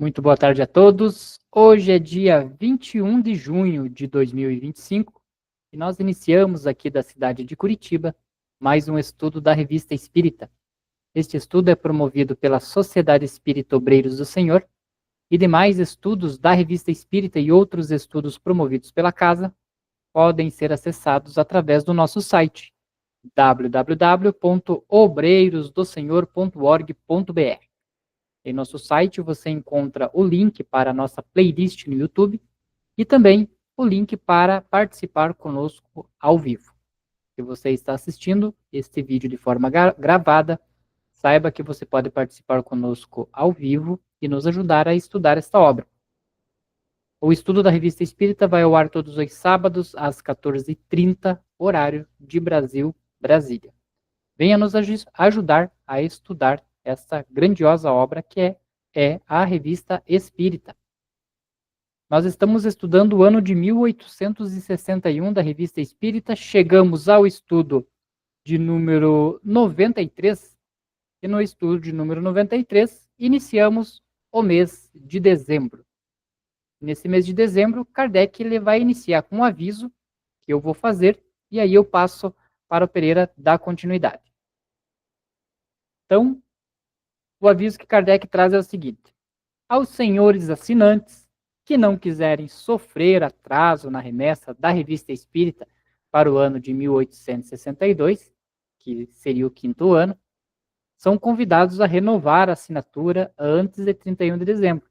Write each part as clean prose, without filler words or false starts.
Muito boa tarde a todos. Hoje é dia 21 de junho de 2025 e nós iniciamos aqui da cidade de Curitiba mais um estudo da Revista Espírita. Este estudo é promovido pela Sociedade Espírita Obreiros do Senhor e demais estudos da Revista Espírita e outros estudos promovidos pela casa podem ser acessados através do nosso site www.obreirosdosenhor.org.br. Em nosso site você encontra o link para a nossa playlist no YouTube e também o link para participar conosco ao vivo. Se você está assistindo este vídeo de forma gravada, saiba que você pode participar conosco ao vivo e nos ajudar a estudar esta obra. O estudo da Revista Espírita vai ao ar todos os sábados às 14h30, horário de Brasil, Brasília. Venha nos ajudar a estudar essa grandiosa obra que é a Revista Espírita. Nós estamos estudando o ano de 1861 da Revista Espírita, chegamos ao estudo de número 93, e no estudo de número 93 iniciamos o mês de dezembro. Nesse mês de dezembro, Kardec ele vai iniciar com um aviso que eu vou fazer, e aí eu passo para o Pereira dar continuidade. Então, o aviso que Kardec traz é o seguinte: aos senhores assinantes que não quiserem sofrer atraso na remessa da Revista Espírita para o ano de 1862, que seria o 5º ano, são convidados a renovar a assinatura antes de 31 de dezembro.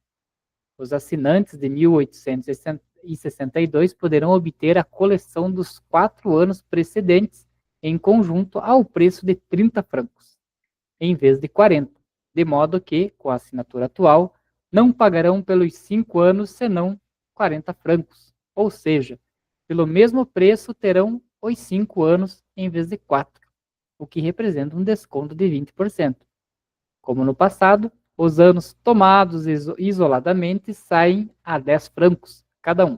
Os assinantes de 1862 poderão obter a coleção dos 4 anos precedentes em conjunto ao preço de 30 francos, em vez de 40, de modo que, com a assinatura atual, não pagarão pelos 5 anos senão 40 francos, ou seja, pelo mesmo preço terão os 5 anos em vez de 4, o que representa um desconto de 20%. Como no passado, os anos tomados isoladamente saem a 10 francos cada um.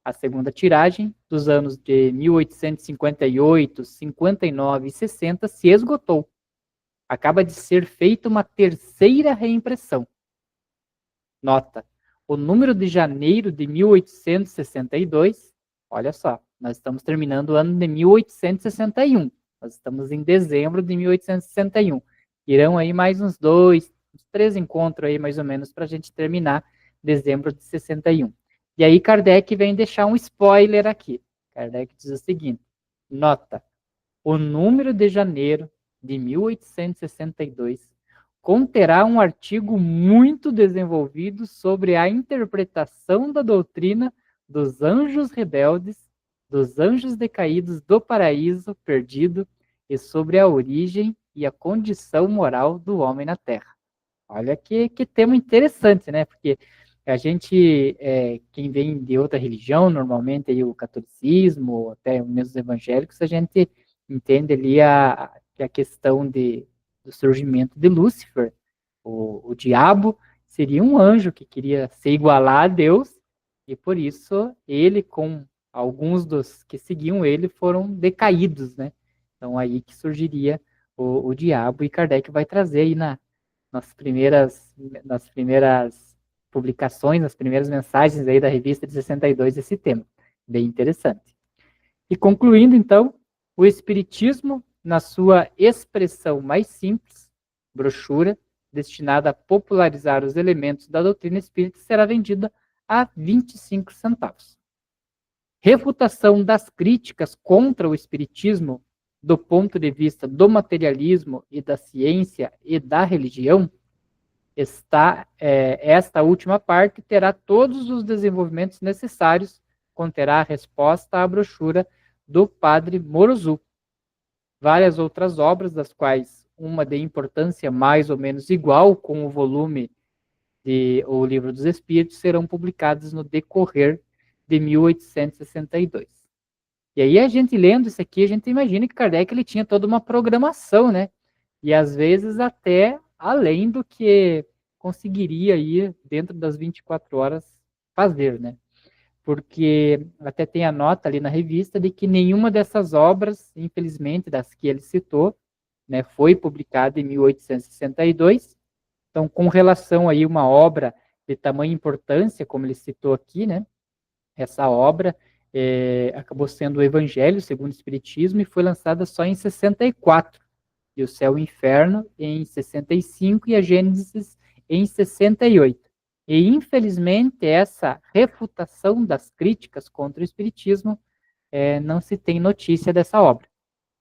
A segunda tiragem, dos anos de 1858, 59 e 60, se esgotou. Acaba de ser feita uma terceira reimpressão. Nota: o número de janeiro de 1862, olha só, nós estamos terminando o ano de 1861, nós estamos em dezembro de 1861. Irão aí mais uns 3 encontros aí mais ou menos para a gente terminar dezembro de 61. E aí Kardec vem deixar um spoiler aqui. Kardec diz o seguinte: nota: o número de janeiro de 1862 conterá um artigo muito desenvolvido sobre a interpretação da doutrina dos anjos rebeldes, dos anjos decaídos do paraíso perdido e sobre a origem e a condição moral do homem na Terra. Olha que tema interessante, né? Porque a gente, quem vem de outra religião, normalmente aí o catolicismo, ou até mesmo os evangélicos, a gente entende ali a questão do surgimento de Lúcifer. O diabo seria um anjo que queria se igualar a Deus, e por isso ele, com alguns dos que seguiam ele, foram decaídos, né? Então aí que surgiria o diabo, e Kardec vai trazer aí nas primeiras publicações, nas primeiras mensagens aí da revista de 62 esse tema. Bem interessante. E concluindo, então, o Espiritismo, na sua expressão mais simples, brochura, destinada a popularizar os elementos da doutrina espírita, será vendida a 25 centavos. Refutação das críticas contra o Espiritismo do ponto de vista do materialismo e da ciência e da religião, esta última parte terá todos os desenvolvimentos necessários, conterá a resposta à brochura do padre Morozu. Várias outras obras, das quais uma de importância mais ou menos igual com o volume de O Livro dos Espíritos, serão publicadas no decorrer de 1862. E aí a gente lendo isso aqui, a gente imagina que Kardec ele tinha toda uma programação, né? E às vezes até além do que conseguiria ir dentro das 24 horas fazer, né? Porque até tem a nota ali na revista de que nenhuma dessas obras, infelizmente, das que ele citou, né, foi publicada em 1862. Então, com relação aí uma obra de tamanha importância, como ele citou aqui, né? Essa obra acabou sendo o Evangelho segundo o Espiritismo e foi lançada só em 64, e o Céu e o Inferno em 65 e a Gênesis em 68. E, infelizmente, essa refutação das críticas contra o Espiritismo não se tem notícia dessa obra.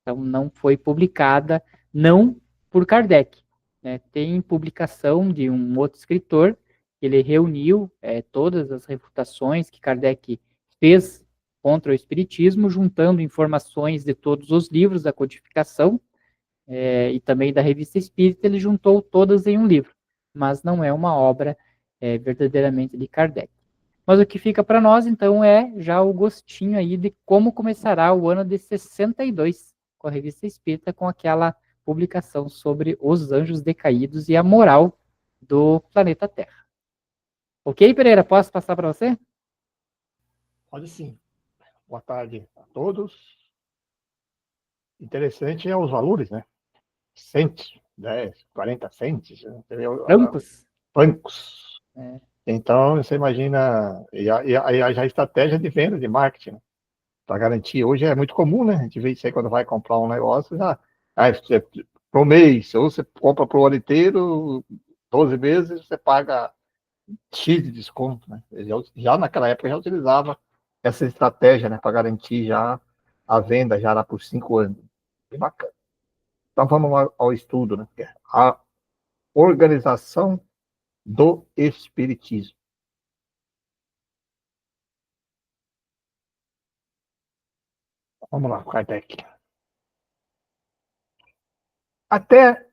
Então, não foi publicada, não por Kardec. Né? Tem publicação de um outro escritor, ele reuniu todas as refutações que Kardec fez contra o Espiritismo, juntando informações de todos os livros da codificação e também da Revista Espírita, ele juntou todas em um livro, mas não é uma obra verdadeiramente de Kardec. Mas o que fica para nós, então, é já o gostinho aí de como começará o ano de 62, com a Revista Espírita, com aquela publicação sobre os anjos decaídos e a moral do planeta Terra. Ok, Pereira? Posso passar para você? Pode sim. Boa tarde a todos. Interessante é os valores, né? Centes, 10, 40 centes. Né? Francos? Francos. É. Então, você imagina, a estratégia de venda, de marketing, para garantir. Hoje é muito comum, né? A gente vê isso aí quando vai comprar um negócio, já, você, pro mês, ou você compra pro ano inteiro, 12 meses, você paga X de desconto, né? Já naquela época já utilizava essa estratégia, né, para garantir já a venda já lá por 5 anos. Bem bacana. Então vamos ao estudo, né? A organização do espiritismo. Vamos lá, Kardec. Até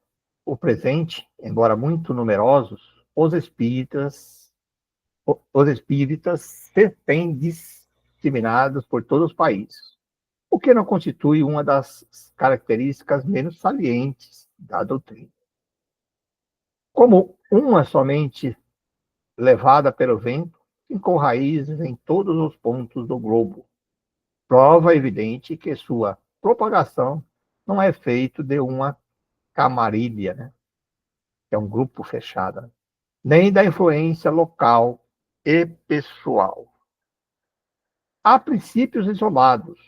o presente, embora muito numerosos, os espíritas se têm disseminados por todos os países, o que não constitui uma das características menos salientes da doutrina. Como uma somente levada pelo vento, fincou raízes em todos os pontos do globo. Prova evidente que sua propagação não é feita de uma camarilha, né? Que é um grupo fechado, né? Nem da influência local e pessoal. Há princípios isolados.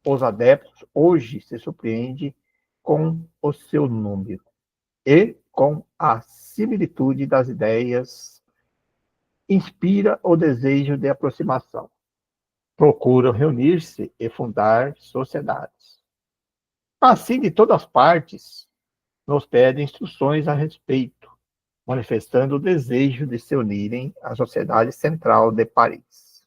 Os adeptos hoje se surpreendem com o seu número e com a similitude das ideias inspira o desejo de aproximação. Procuram reunir-se e fundar sociedades. Assim, de todas partes, nos pedem instruções a respeito, manifestando o desejo de se unirem à Sociedade Central de Paris.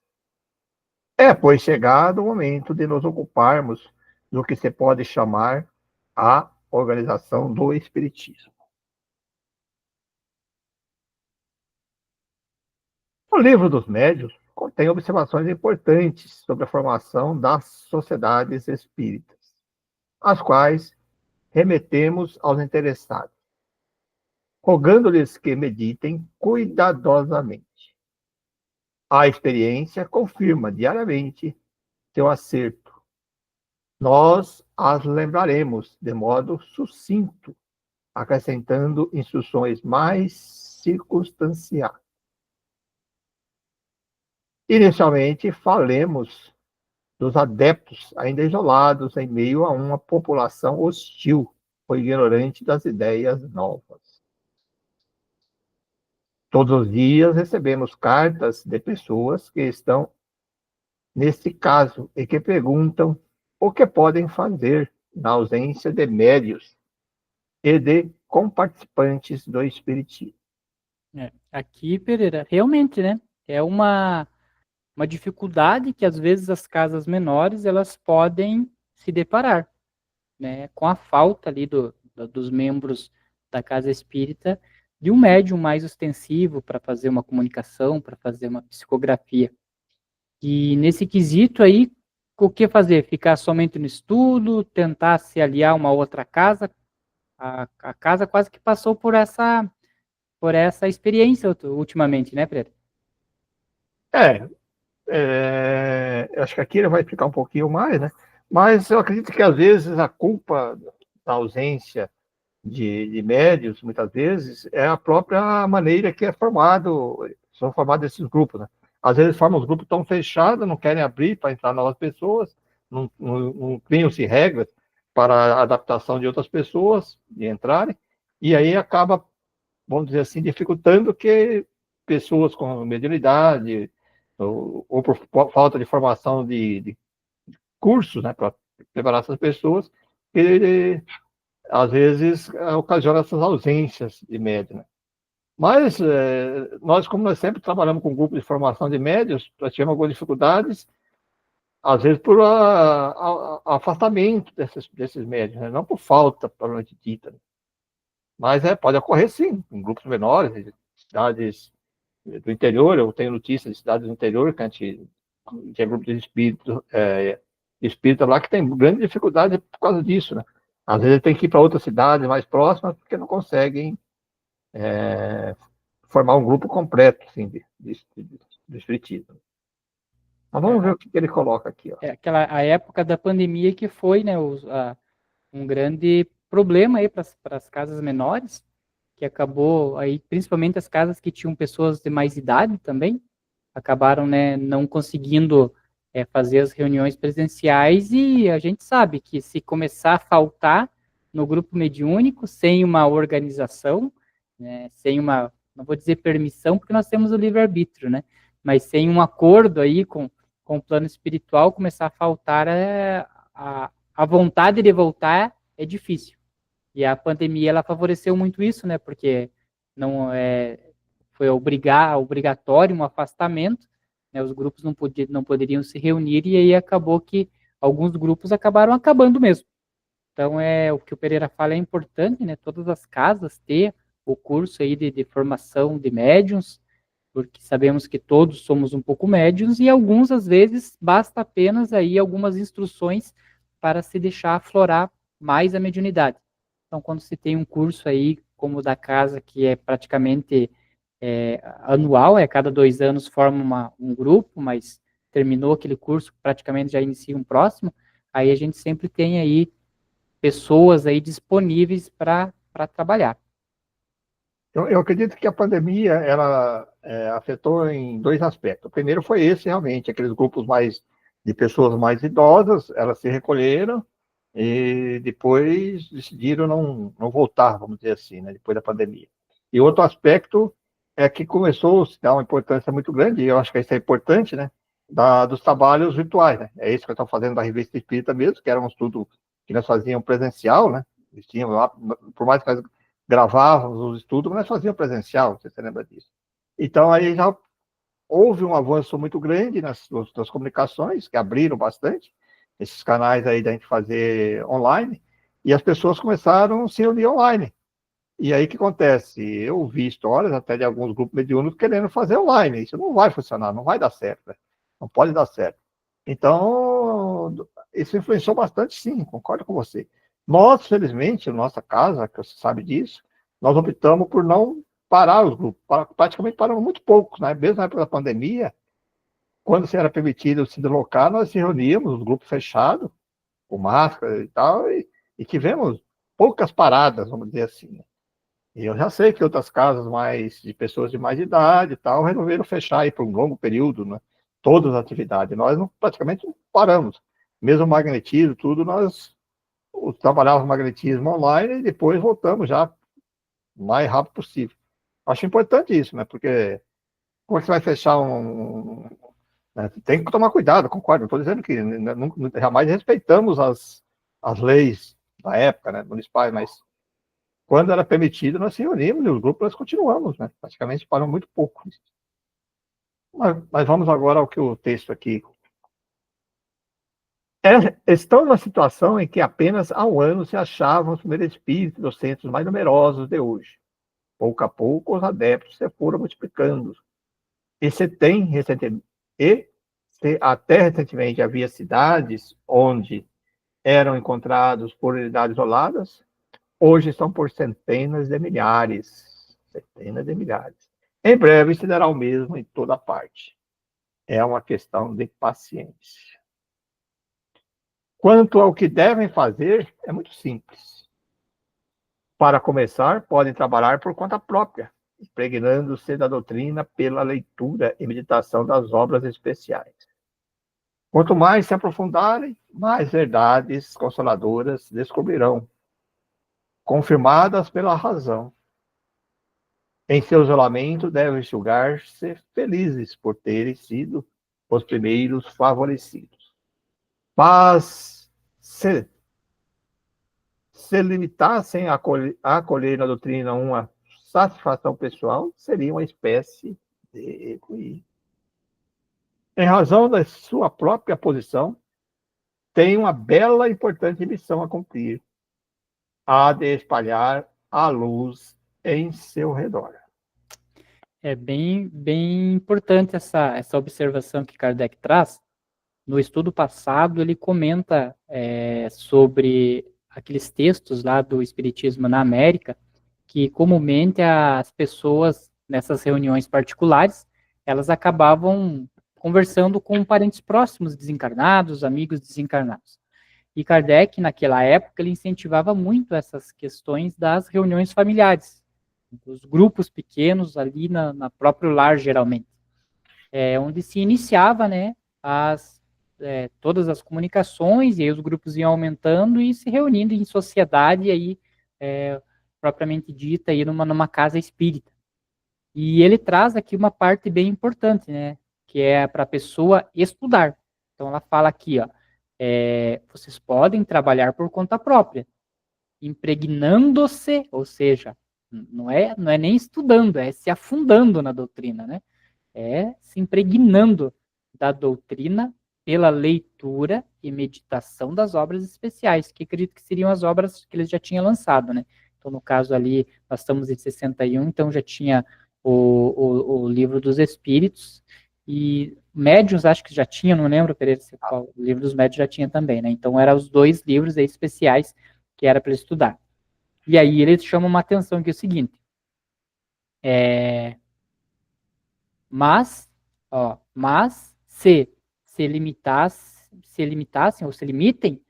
É, pois, chegado o momento de nos ocuparmos do que se pode chamar a organização do Espiritismo. O Livro dos Médiuns contém observações importantes sobre a formação das sociedades espíritas, as quais remetemos aos interessados, rogando-lhes que meditem cuidadosamente. A experiência confirma diariamente seu acerto. Nós as lembraremos de modo sucinto, acrescentando instruções mais circunstanciais. Inicialmente, falemos dos adeptos ainda isolados em meio a uma população hostil ou ignorante das ideias novas. Todos os dias recebemos cartas de pessoas que estão nesse caso e que perguntam o que podem fazer na ausência de médios e de comparticipantes do espiritismo. Aqui, Pereira, realmente, né? É uma dificuldade que às vezes as casas menores elas podem se deparar, né? Com a falta ali dos membros da casa espírita de um médium mais ostensivo para fazer uma comunicação, para fazer uma psicografia. E nesse quesito aí, o que fazer? Ficar somente no estudo, tentar se aliar a uma outra casa? A casa quase que passou por essa experiência ultimamente, né, Pedro? Acho que aqui ele vai explicar um pouquinho mais, né? Mas eu acredito que às vezes a culpa da ausência de médios, muitas vezes, é a própria maneira que são formados esses grupos, né? Às vezes formam os grupos tão fechados, não querem abrir para entrar novas pessoas, não criam-se regras para a adaptação de outras pessoas de entrarem, e aí acaba, vamos dizer assim, dificultando que pessoas com mediunidade, ou por falta de formação de cursos, né, para preparar essas pessoas, que às vezes ocasiona essas ausências de médios, né? Mas nós sempre trabalhamos com grupo de formação de médios, nós tivemos algumas dificuldades, às vezes por afastamento desses médios, né? Não por falta, propriamente dita, né? Mas pode ocorrer sim, em grupos menores, em cidades do interior. Eu tenho notícias de cidades do interior que a gente tinha grupo de espírita lá que tem grande dificuldade por causa disso, né? Às vezes tem que ir para outras cidades mais próximas porque não conseguem formar um grupo completo, assim, de espiritismo. Mas vamos ver o que ele coloca aqui, ó. A época da pandemia que foi, né, um grande problema aí para as casas menores, que acabou aí, principalmente as casas que tinham pessoas de mais idade também, acabaram, né, não conseguindo fazer as reuniões presenciais, e a gente sabe que se começar a faltar no grupo mediúnico, sem uma organização, né, sem uma, não vou dizer permissão, porque nós temos o livre-arbítrio, né, mas sem um acordo aí com o plano espiritual, começar a faltar a vontade de voltar é difícil. E a pandemia ela favoreceu muito isso, né? Porque não foi obrigatório um afastamento, né? Os grupos não poderiam se reunir, e aí acabou que alguns grupos acabaram acabando mesmo. Então o que o Pereira fala é importante, né? Todas as casas ter o curso aí de formação de médiums, porque sabemos que todos somos um pouco médiums, e alguns às vezes basta apenas aí algumas instruções para se deixar aflorar mais a mediunidade. Então, quando se tem um curso aí, como o da casa, que é praticamente anual, a cada 2 anos forma um grupo, mas terminou aquele curso, praticamente já inicia um próximo, aí a gente sempre tem aí pessoas aí disponíveis para trabalhar. Eu acredito que a pandemia ela afetou em dois aspectos. O primeiro foi esse, realmente, aqueles grupos mais de pessoas mais idosas, elas se recolheram e depois decidiram não voltar, vamos dizer assim, né, depois da pandemia. E outro aspecto é que começou a se dar uma importância muito grande, e eu acho que isso é importante, né, dos trabalhos virtuais, né? É isso que eu estou fazendo da Revista Espírita mesmo, que era um estudo que nós fazíamos presencial, né? Eles tinham lá, por mais que nós gravávamos os estudos, mas nós fazíamos presencial, você se lembra disso. Então, aí já houve um avanço muito grande nas comunicações, que abriram bastante esses canais aí da gente fazer online, e as pessoas começaram a se unir online. E aí o que acontece? Eu vi histórias até de alguns grupos mediúnicos querendo fazer online. Isso não vai funcionar, não vai dar certo, né? Não pode dar certo. Então, isso influenciou bastante, sim, concordo com você. Nós, felizmente, na nossa casa, que você sabe disso, nós optamos por não parar os grupos. Praticamente paramos muito poucos, né? Mesmo na época da pandemia, quando se era permitido se deslocar, nós se reuníamos, os grupos fechados, com máscara e tal, e tivemos poucas paradas, vamos dizer assim, né? E eu já sei que outras casas mais de pessoas de mais idade e tal resolveram fechar aí por um longo período, né? Todas as atividades. Nós praticamente não paramos. Mesmo o magnetismo, tudo, nós trabalhávamos magnetismo online e depois voltamos já o mais rápido possível. Acho importante isso, né? Porque como é que você vai fechar né? Tem que tomar cuidado, concordo. Não estou dizendo que jamais respeitamos as leis da época, né, municipais, mas quando era permitido, nós se reunimos e os grupos nós continuamos, né? Praticamente param muito pouco. Mas vamos agora ao que o texto aqui. Estão numa situação em que apenas há um ano se achavam os primeiros espíritos dos centros mais numerosos de hoje. Pouco a pouco, os adeptos se foram multiplicando. E se tem recentemente, e se até recentemente havia cidades onde eram encontrados por unidades isoladas, hoje estão por centenas de milhares. Centenas de milhares. Em breve se dará o mesmo em toda parte. É uma questão de paciência. Quanto ao que devem fazer, é muito simples. Para começar, podem trabalhar por conta própria, impregnando-se da doutrina pela leitura e meditação das obras especiais. Quanto mais se aprofundarem, mais verdades consoladoras descobrirão, confirmadas pela razão. Em seu isolamento, devem julgar-se felizes por terem sido os primeiros favorecidos. Mas, se limitassem a acolher na doutrina uma satisfação pessoal, seria uma espécie de egoísmo. Em razão da sua própria posição, tem uma bela e importante missão a cumprir, a de espalhar a luz em seu redor. É bem importante essa observação que Kardec traz. No estudo passado, ele comenta sobre aqueles textos lá do Espiritismo na América, que comumente as pessoas, nessas reuniões particulares, elas acabavam conversando com parentes próximos desencarnados, amigos desencarnados. E Kardec, naquela época, ele incentivava muito essas questões das reuniões familiares, dos grupos pequenos ali na próprio lar, geralmente, onde se iniciava, né, todas as comunicações, e aí os grupos iam aumentando e se reunindo em sociedade, aí, propriamente dita, aí numa casa espírita. E ele traz aqui uma parte bem importante, né, que é para a pessoa estudar. Então ela fala aqui, ó, vocês podem trabalhar por conta própria, impregnando-se, ou seja, não é nem estudando, é se afundando na doutrina, né? É se impregnando da doutrina pela leitura e meditação das obras especiais, que acredito que seriam as obras que eles já tinham lançado, né? Então, no caso ali, nós estamos em 61, então já tinha o Livro dos Espíritos, e Médiuns acho que já tinha, não lembro, Pereira, o Livro dos Médiuns já tinha também, né? Então, eram os dois livros aí especiais que era para estudar. E aí eles chamam uma atenção que é o seguinte, mas se limitassem ou se limitem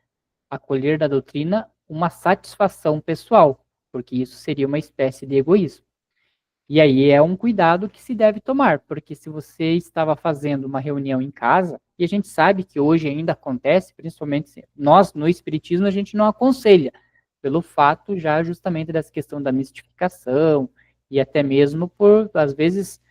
a colher da doutrina uma satisfação pessoal, porque isso seria uma espécie de egoísmo. E aí é um cuidado que se deve tomar, porque se você estava fazendo uma reunião em casa, e a gente sabe que hoje ainda acontece, principalmente nós no Espiritismo a gente não aconselha, pelo fato já justamente dessa questão da mistificação, e até mesmo por, às vezes,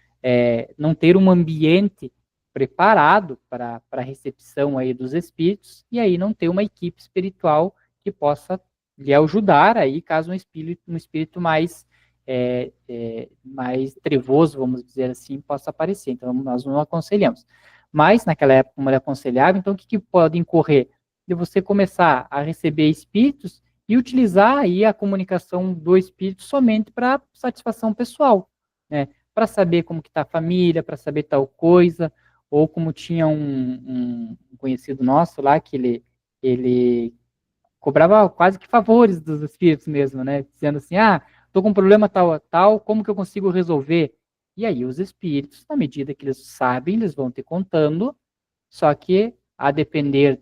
não ter um ambiente preparado para a recepção aí dos espíritos, e aí não ter uma equipe espiritual que possa lhe ajudar aí, caso um espírito mais trevoso, vamos dizer assim, possa aparecer. Então, nós não aconselhamos. Mas, naquela época, como ele aconselhava, então, o que pode incorrer? De você começar a receber espíritos e utilizar aí a comunicação do espírito somente para satisfação pessoal, né? Para saber como que está a família, para saber tal coisa, ou como tinha um conhecido nosso lá, que ele cobrava quase que favores dos espíritos mesmo, né? Dizendo assim, tô com um problema tal, tal, como que eu consigo resolver? E aí os espíritos, na medida que eles sabem, eles vão te contando, só que a depender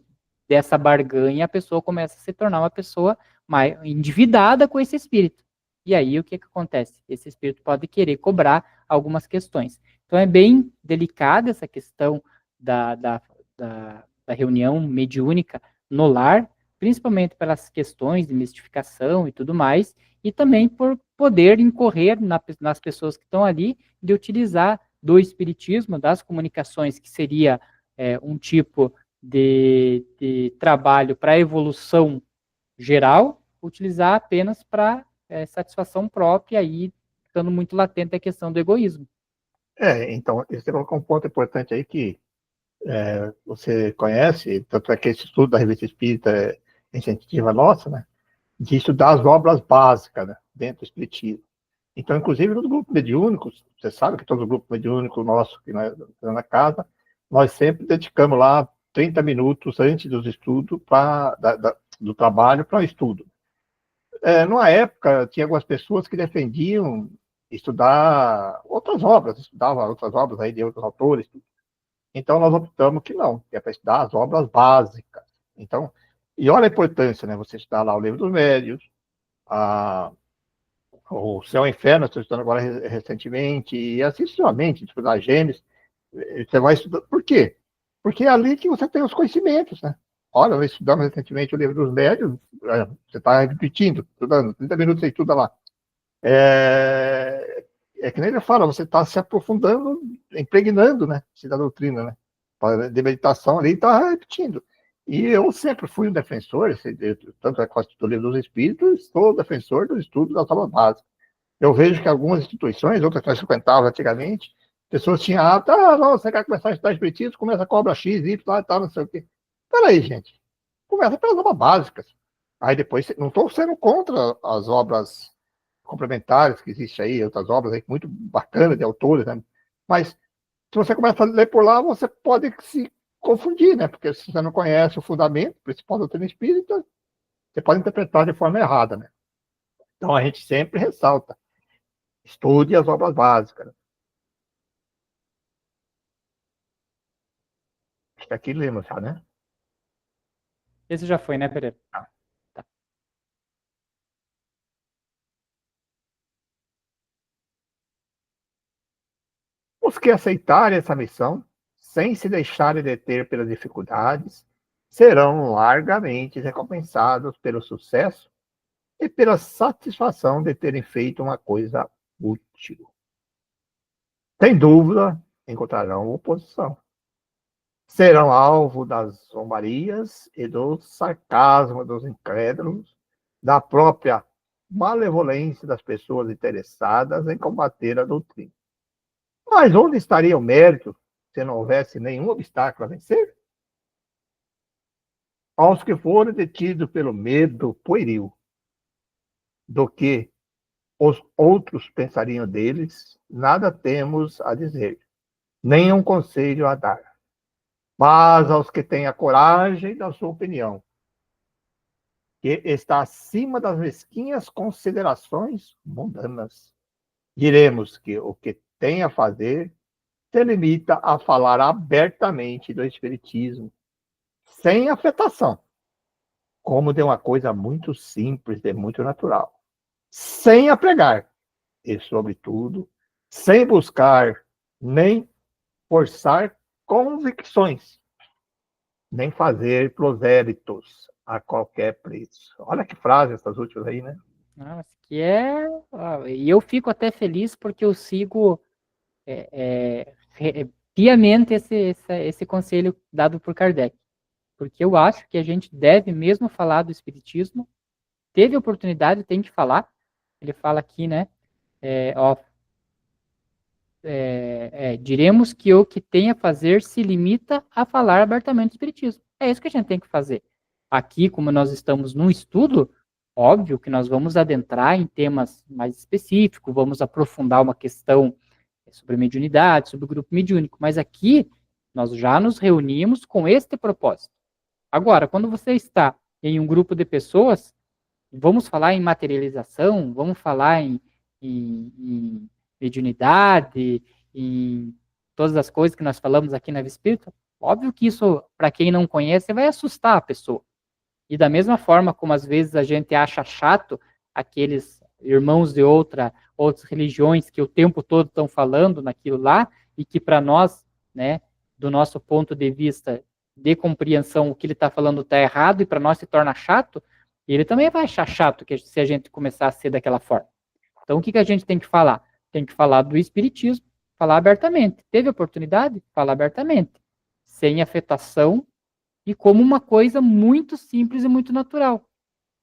dessa barganha, a pessoa começa a se tornar uma pessoa mais endividada com esse espírito. E aí o que acontece? Esse espírito pode querer cobrar algumas questões. Então é bem delicada essa questão da reunião mediúnica no lar, principalmente pelas questões de mistificação e tudo mais, e também por poder incorrer nas pessoas que estão ali de utilizar do espiritismo, das comunicações, que seria um tipo de trabalho para evolução geral, utilizar apenas para satisfação própria, aí ficando muito latente a questão do egoísmo. Então, você colocou um ponto importante aí que você conhece, tanto é que esse estudo da Revista Espírita é iniciativa nossa, né, de estudar as obras básicas, né, dentro do Espiritismo. Então, inclusive, nos grupos mediúnicos, você sabe que todo grupo mediúnico nosso que nós na casa, nós sempre dedicamos lá 30 minutos antes dos estudos, do trabalho para o estudo. Numa época, tinha algumas pessoas que defendiam estudar outras obras, estudavam outras obras aí de outros autores. Então, nós optamos que não, que é para estudar as obras básicas. Então, e olha a importância, né? Você estudar lá o Livro dos Médiuns, O Céu e o Inferno, estou estudando agora recentemente, e assim sucessivamente, estudar Gênesis, você vai estudar. Por quê? Porque é ali que você tem os conhecimentos, né? Olha, nós estudamos recentemente o livro dos médios, você está repetindo, estudando, 30 minutos você estuda lá. É que nem ele fala, você está se aprofundando, impregnando, né, da doutrina, né, de meditação ali, está repetindo. E eu sempre fui um defensor, tanto é que eu do livro dos Espíritos, sou defensor do estudo das aulas básicas. Eu vejo que algumas instituições, outras que eu frequentava antigamente, pessoas tinham hábito, não, você quer começar a estudar Espiritismo, começa a cobra X, Y, e tal, não sei o quê. Peraí, gente, começa pelas obras básicas. Aí depois, não estou sendo contra as obras complementares que existem aí, outras obras aí muito bacanas de autores, né? Mas se você começa a ler por lá, você pode se confundir, né? Porque se você não conhece o fundamento principal da doutrina espírita, você pode interpretar de forma errada, né? Então a gente sempre ressalta, estude as obras básicas. Acho que aqui lemos já, né? Esse já foi, né, Pereira? Ah. Tá. Os que aceitarem essa missão, sem se deixarem deter pelas dificuldades, serão largamente recompensados pelo sucesso e pela satisfação de terem feito uma coisa útil. Sem dúvida, encontrarão oposição. Serão alvo das zombarias e do sarcasmo dos incrédulos, da própria malevolência das pessoas interessadas em combater a doutrina. Mas onde estaria o mérito se não houvesse nenhum obstáculo a vencer? Aos que forem detidos pelo medo pueril do que os outros pensariam deles, nada temos a dizer, nem um conselho a dar. Mas aos que têm a coragem da sua opinião, que está acima das mesquinhas considerações mundanas, diremos que o que tem a fazer se limita a falar abertamente do Espiritismo, sem afetação, como de uma coisa muito simples e muito natural, sem a pregar, e, sobretudo, sem buscar nem forçar convicções, nem fazer prosélitos a qualquer preço. Olha que frase essas últimas aí, né? Nossa, que é. E eu fico até feliz porque eu sigo piamente esse conselho dado por Kardec. Porque eu acho que a gente deve mesmo falar do Espiritismo. Teve oportunidade, tem que falar. Ele fala aqui, né? Ó, diremos que o que tem a fazer se limita a falar abertamente do Espiritismo. É isso que a gente tem que fazer. Aqui, como nós estamos num estudo, óbvio que nós vamos adentrar em temas mais específicos, vamos aprofundar uma questão sobre mediunidade, sobre o grupo mediúnico, mas aqui nós já nos reunimos com este propósito. Agora, quando você está em um grupo de pessoas, vamos falar em materialização, vamos falar em mediunidade, em todas as coisas que nós falamos aqui na Vida Espírita, óbvio que isso, para quem não conhece, vai assustar a pessoa. E da mesma forma como às vezes a gente acha chato aqueles irmãos de outras religiões que o tempo todo estão falando naquilo lá, e que para nós, né, do nosso ponto de vista de compreensão, o que ele está falando está errado, e para nós se torna chato, ele também vai achar chato que se a gente começar a ser daquela forma. Então, o que a gente tem que falar? Tem que falar do Espiritismo, falar abertamente. Teve oportunidade? Falar abertamente. Sem afetação e como uma coisa muito simples e muito natural.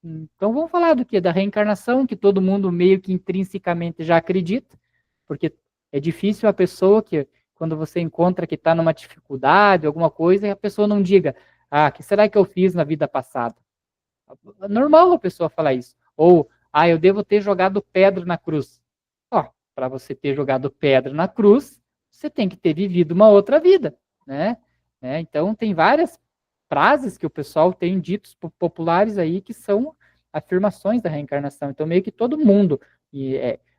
Então, vamos falar do quê? Da reencarnação, que todo mundo meio que intrinsecamente já acredita, porque é difícil a pessoa que, quando você encontra que está numa dificuldade, alguma coisa, e a pessoa não diga, o que será que eu fiz na vida passada? É normal a pessoa falar isso. Ou, eu devo ter jogado pedra na cruz. Para você ter jogado pedra na cruz, você tem que ter vivido uma outra vida, né? Então, tem várias frases que o pessoal tem ditos populares aí que são afirmações da reencarnação. Então, meio que todo mundo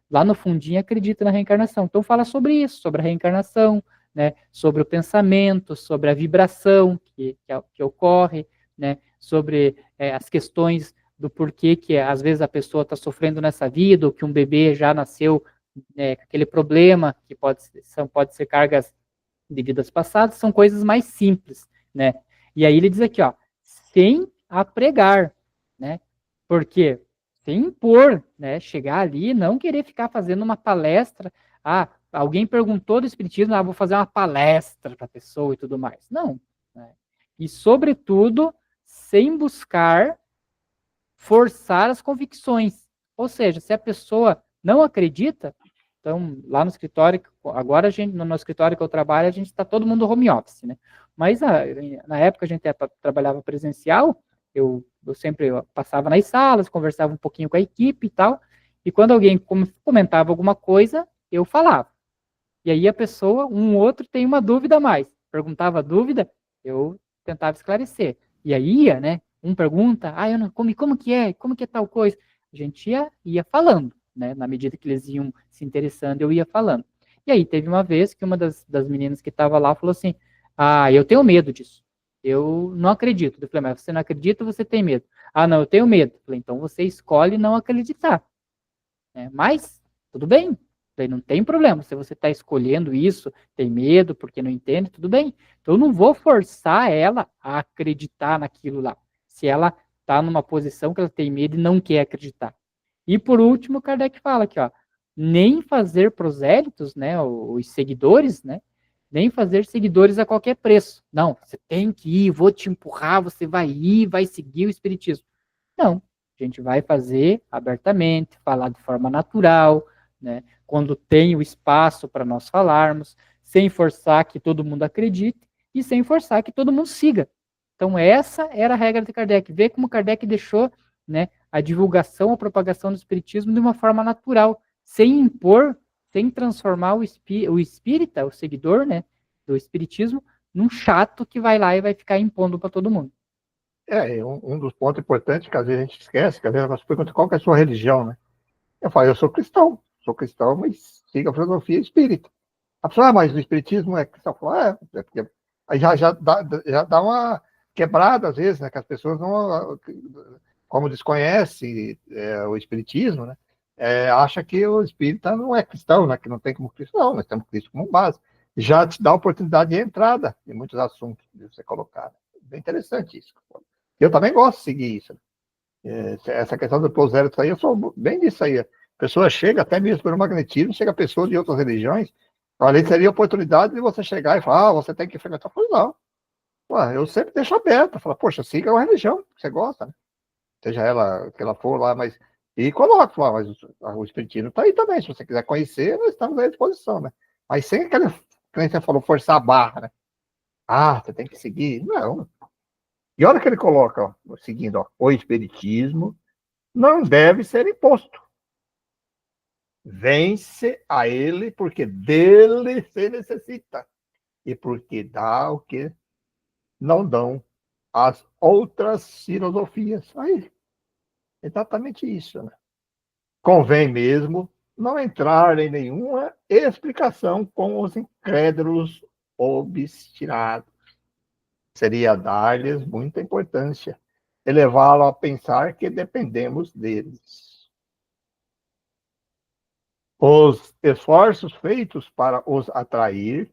lá no fundinho acredita na reencarnação. Então, fala sobre isso, sobre a reencarnação, né? Sobre o pensamento, sobre a vibração que ocorre, né? Sobre as questões do porquê que às vezes a pessoa está sofrendo nessa vida, ou que um bebê já nasceu com aquele problema, que pode ser cargas de vidas passadas, são coisas mais simples, né? E aí ele diz aqui, ó, sem apregar, né? Porque sem impor, né? Chegar ali e não querer ficar fazendo uma palestra. Ah, alguém perguntou do espiritismo, vou fazer uma palestra para a pessoa e tudo mais. Não. Né? E, sobretudo, sem buscar forçar as convicções. Ou seja, se a pessoa não acredita, então, lá no escritório, agora no escritório que eu trabalho, a gente está todo mundo home office, né? Mas na época a gente trabalhava presencial, eu sempre passava nas salas, conversava um pouquinho com a equipe e tal, e quando alguém comentava alguma coisa, eu falava. E aí a pessoa, um outro, tem uma dúvida a mais. Perguntava a dúvida, eu tentava esclarecer. E aí ia, né? Um pergunta, eu não, como que é? Como que é tal coisa? A gente ia falando, né? Na medida que eles iam se interessando, eu ia falando. E aí teve uma vez que uma das meninas que estava lá falou assim, eu tenho medo disso. Eu não acredito. Eu falei, mas você não acredita, você tem medo. Não, eu tenho medo. Eu falei, então você escolhe não acreditar. Mas, tudo bem, daí não tem problema. Se você está escolhendo isso, tem medo, porque não entende, tudo bem. Então, eu não vou forçar ela a acreditar naquilo lá. Se ela está numa posição que ela tem medo e não quer acreditar. E, por último, Kardec fala aqui, ó, nem fazer prosélitos, né, os seguidores, né, nem fazer seguidores a qualquer preço. Não, você tem que ir, vou te empurrar, você vai ir, vai seguir o espiritismo. Não, a gente vai fazer abertamente, falar de forma natural, né? Quando tem o espaço para nós falarmos, sem forçar que todo mundo acredite e sem forçar que todo mundo siga. Então, essa era a regra de Kardec. Vê como Kardec deixou, né, a divulgação, a propagação do espiritismo de uma forma natural, sem impor, sem transformar o espírita, o seguidor, né, do espiritismo, num chato que vai lá e vai ficar impondo para todo mundo. Um dos pontos importantes que às vezes a gente esquece, que às vezes as pessoas perguntam qual que é a sua religião, né? Eu falo, eu sou cristão, mas sigo a filosofia espírita. A pessoa, mas o espiritismo é cristão? Eu falo, porque aí já dá uma quebrada às vezes, né? Que as pessoas não, como desconhecem o espiritismo, né? Acha que o espírita não é cristão, né? Que não tem como Cristo, não, nós temos Cristo como base. Já te dá a oportunidade de entrada em muitos assuntos de você colocar. Bem interessante isso. Eu também gosto de seguir isso. Essa questão do prosélito aí, eu sou bem disso aí. A pessoa chega, até mesmo pelo magnetismo, chega pessoa de outras religiões, ali teria a oportunidade de você chegar e falar, você tem que frequentar. Eu falei, não. Eu sempre deixo aberto. Falo, poxa, siga a religião que você gosta, né? Seja ela que ela for lá, mas. E coloca, mas o espiritismo está aí também. Se você quiser conhecer, nós estamos à disposição, né? Mas sem aquela, que você falou, forçar a barra, né? Você tem que seguir. Não. E olha que ele coloca, seguindo, o espiritismo não deve ser imposto. Vence a ele porque dele se necessita e porque dá o que não dão as outras filosofias. Aí, exatamente isso, né? Convém mesmo não entrar em nenhuma explicação com os incrédulos obstinados. Seria dar-lhes muita importância, elevá-lo a pensar que dependemos deles. Os esforços feitos para os atrair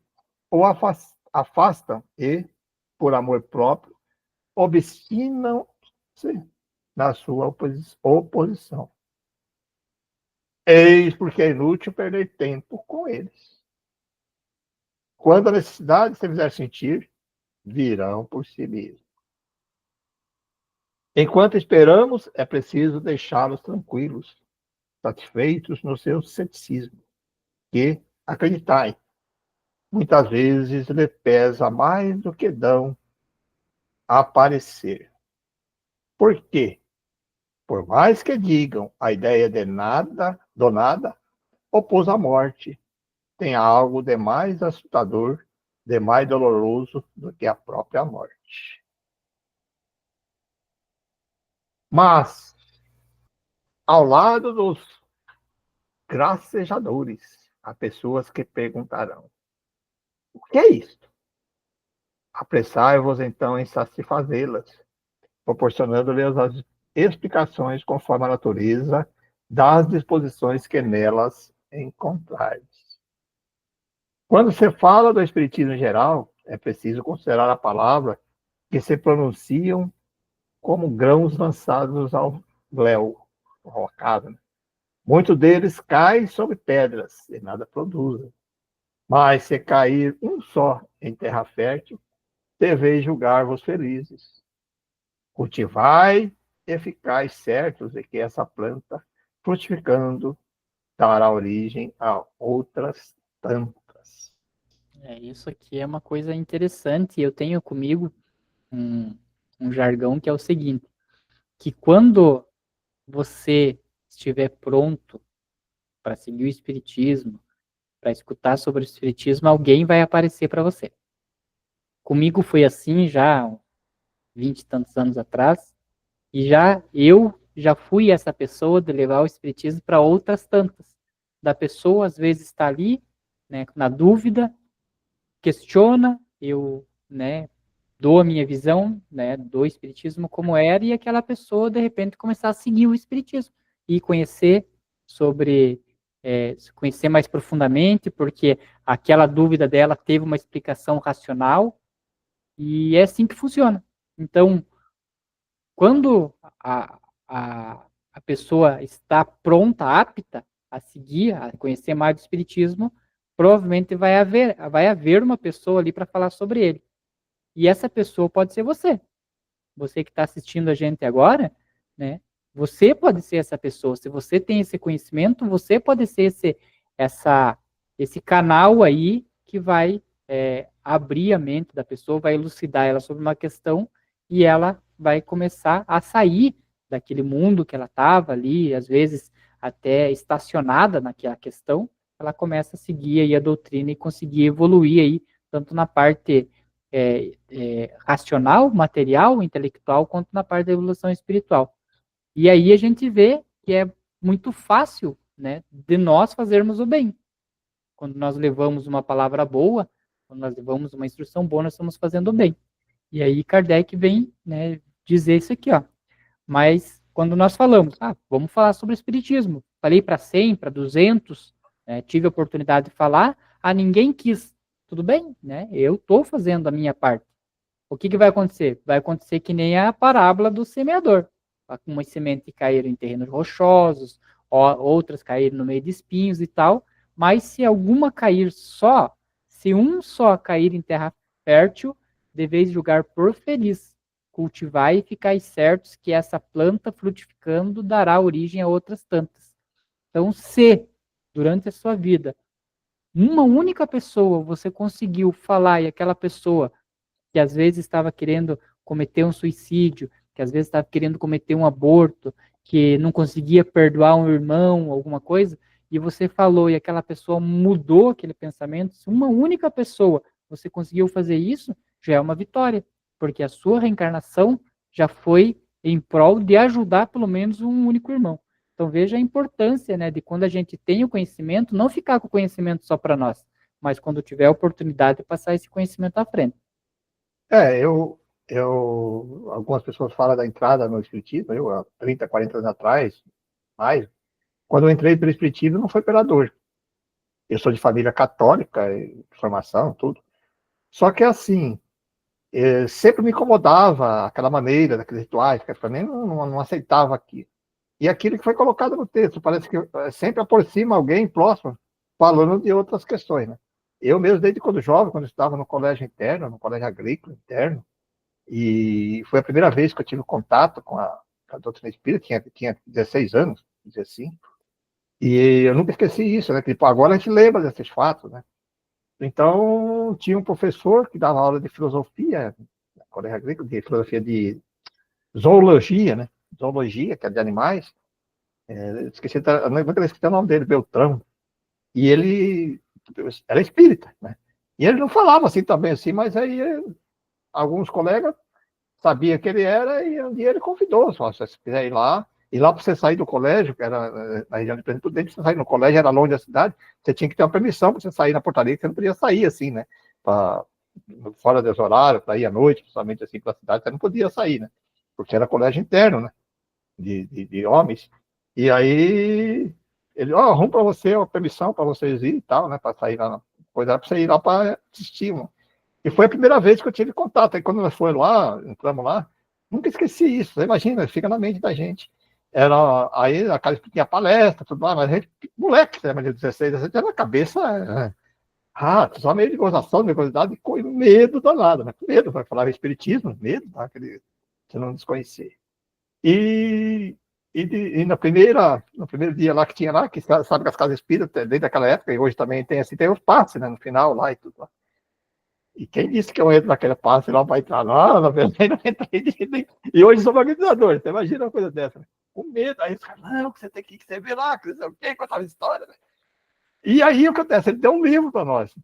o afastam e, por amor próprio, obstinam-se na sua oposição. Eis porque é inútil perder tempo com eles. Quando a necessidade se fizer sentir, virão por si mesmos. Enquanto esperamos, é preciso deixá-los tranquilos, satisfeitos no seu ceticismo, que, acreditai, muitas vezes lhe pesa mais do que dão a aparecer. Por quê? Por mais que digam a ideia de nada, do nada, opôs à morte, tem algo de mais assustador, de mais doloroso do que a própria morte. Mas, ao lado dos gracejadores, há pessoas que perguntarão: o que é isto? Apressai-vos então em satisfazê-las, proporcionando-lhes as explicações conforme a natureza das disposições que nelas encontrares. Quando se fala do Espiritismo em geral, é preciso considerar a palavra que se pronunciam como grãos lançados ao léu, rocado, né? Muitos deles caem sobre pedras e nada produzem. Mas se cair um só em terra fértil, deveis julgar-vos felizes. Cultivai e ficais certos de que essa planta, frutificando, dará origem a outras tantas. Isso aqui é uma coisa interessante. Eu tenho comigo um, um jargão que é o seguinte, que quando você estiver pronto para seguir o Espiritismo, para escutar sobre o Espiritismo, alguém vai aparecer para você. Comigo foi assim já 20 e tantos anos atrás, e eu já fui essa pessoa de levar o Espiritismo para outras tantas. Da pessoa, às vezes, está ali, né, na dúvida, questiona, eu, né, dou a minha visão, né, do Espiritismo como era, e aquela pessoa, de repente, começar a seguir o Espiritismo e conhecer sobre, conhecer mais profundamente, porque aquela dúvida dela teve uma explicação racional, e é assim que funciona. Então, quando a pessoa está pronta, apta a seguir, a conhecer mais do Espiritismo, provavelmente vai haver uma pessoa ali para falar sobre ele. E essa pessoa pode ser você. Você que está assistindo a gente agora, né? Você pode ser essa pessoa. Se você tem esse conhecimento, você pode ser esse canal aí que vai abrir a mente da pessoa, vai elucidar ela sobre uma questão e ela vai começar a sair daquele mundo que ela estava ali, às vezes até estacionada naquela questão, ela começa a seguir aí a doutrina e conseguir evoluir aí, tanto na parte racional, material, intelectual, quanto na parte da evolução espiritual. E aí a gente vê que é muito fácil, né, de nós fazermos o bem. Quando nós levamos uma palavra boa, quando nós levamos uma instrução boa, nós estamos fazendo o bem. E aí Kardec vem, né, dizer isso aqui, ó. Mas quando nós falamos, vamos falar sobre o espiritismo. Falei para 100, para 200, né, tive a oportunidade de falar, ninguém quis. Tudo bem, né? Eu estou fazendo a minha parte. O que vai acontecer? Vai acontecer que nem a parábola do semeador. Umas sementes caíram em terrenos rochosos, outras caíram no meio de espinhos e tal, mas se alguma cair só, se um só cair em terra fértil, deveis julgar por feliz, cultivai e ficai certos que essa planta frutificando dará origem a outras tantas. Então, se durante a sua vida uma única pessoa você conseguiu falar e aquela pessoa que às vezes estava querendo cometer um suicídio, que às vezes estava querendo cometer um aborto, que não conseguia perdoar um irmão, alguma coisa, e você falou e aquela pessoa mudou aquele pensamento, se uma única pessoa você conseguiu fazer isso, já é uma vitória, porque a sua reencarnação já foi em prol de ajudar pelo menos um único irmão. Então veja a importância, né, de quando a gente tem o conhecimento, não ficar com o conhecimento só para nós, mas quando tiver a oportunidade de passar esse conhecimento à frente. Algumas pessoas falam da entrada no Espiritismo, eu, há 30, 40 anos atrás, mais, quando eu entrei pelo Espiritismo, não foi pela dor. Eu sou de família católica, de formação, tudo. Só que, assim, sempre me incomodava aquela maneira, daqueles rituais, que para mim não aceitava aquilo. E aquilo que foi colocado no texto, parece que sempre aproxima alguém próximo, falando de outras questões, né? Eu mesmo, desde quando jovem, quando estava no colégio interno, no colégio agrícola interno, e foi a primeira vez que eu tive contato com a doutrina espírita, tinha 16 anos, 15, e eu nunca esqueci isso, né? Tipo, agora a gente lembra desses fatos, né? Então, tinha um professor que dava aula de filosofia, na colégio agrícola, de filosofia de zoologia, né? Zoologia, que é de animais. Esqueci, nunca esqueci o nome dele, Beltrão. E ele era espírita, né? E ele não falava assim também, assim, mas aí alguns colegas sabia que ele era, e um dia ele convidou, só, se você quiser ir lá, e lá para você sair do colégio, que era na região de Presidente Prudente, você sair no colégio, era longe da cidade, você tinha que ter uma permissão para você sair na portaria, que você não podia sair assim, né, fora dos horários, para ir à noite, principalmente assim, para a cidade, você não podia sair, né, porque era colégio interno, né. de homens, e aí ele, arruma para você uma permissão para vocês ir e tal, né, para sair lá, para você ir lá para assistir, mano. E foi a primeira vez que eu tive contato. Aí quando nós fomos lá, entramos lá, nunca esqueci isso. Você imagina, fica na mente da gente. Era, aí a casa tinha palestra, tudo lá, mas a gente, moleque, né, de 16, a gente era na cabeça, só meio de gozação, de curiosidade, com medo danado, né? Medo, vai falar espiritismo, medo, tá? Aquele, você não desconhecer. E, e no primeiro dia lá que tinha lá, que sabe que as casas espíritas, desde aquela época, e hoje também tem assim, tem os passes, né, no final lá e tudo lá. E quem disse que eu entro naquele passe lá para entrar? Não, na verdade, não entrei de jeito nenhum. E hoje sou organizador, você imagina uma coisa dessa, né? Com medo, aí os caras, não, que você tem que ir, que você vê lá, que não sei o quê, contava história, né? E aí o que acontece? Ele deu um livro para nós. Se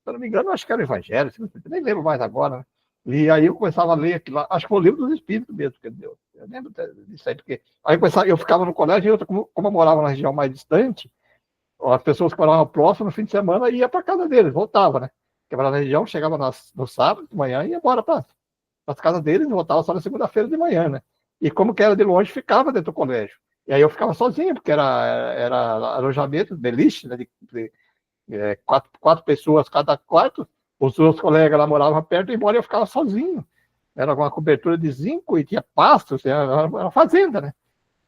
eu não me engano, acho que era o Evangelho, nem lembro mais agora, né? E aí eu começava a ler aquilo lá, acho que foi o livro dos Espíritos mesmo que ele deu. Eu lembro disso aí, porque aí eu ficava no colégio e como eu morava na região mais distante, as pessoas que moravam próximo no fim de semana ia para casa deles, voltava, né? Porque morava na região, chegava no sábado de manhã e ia embora para as casas deles, voltava só na segunda-feira de manhã, né? E como que era de longe, ficava dentro do colégio. E aí eu ficava sozinho, porque era alojamento, beliche, né? Quatro pessoas cada quarto. Os outros colegas lá moravam perto, embora eu ficava sozinho. Era uma cobertura de zinco e tinha pasto, assim, era uma fazenda, né?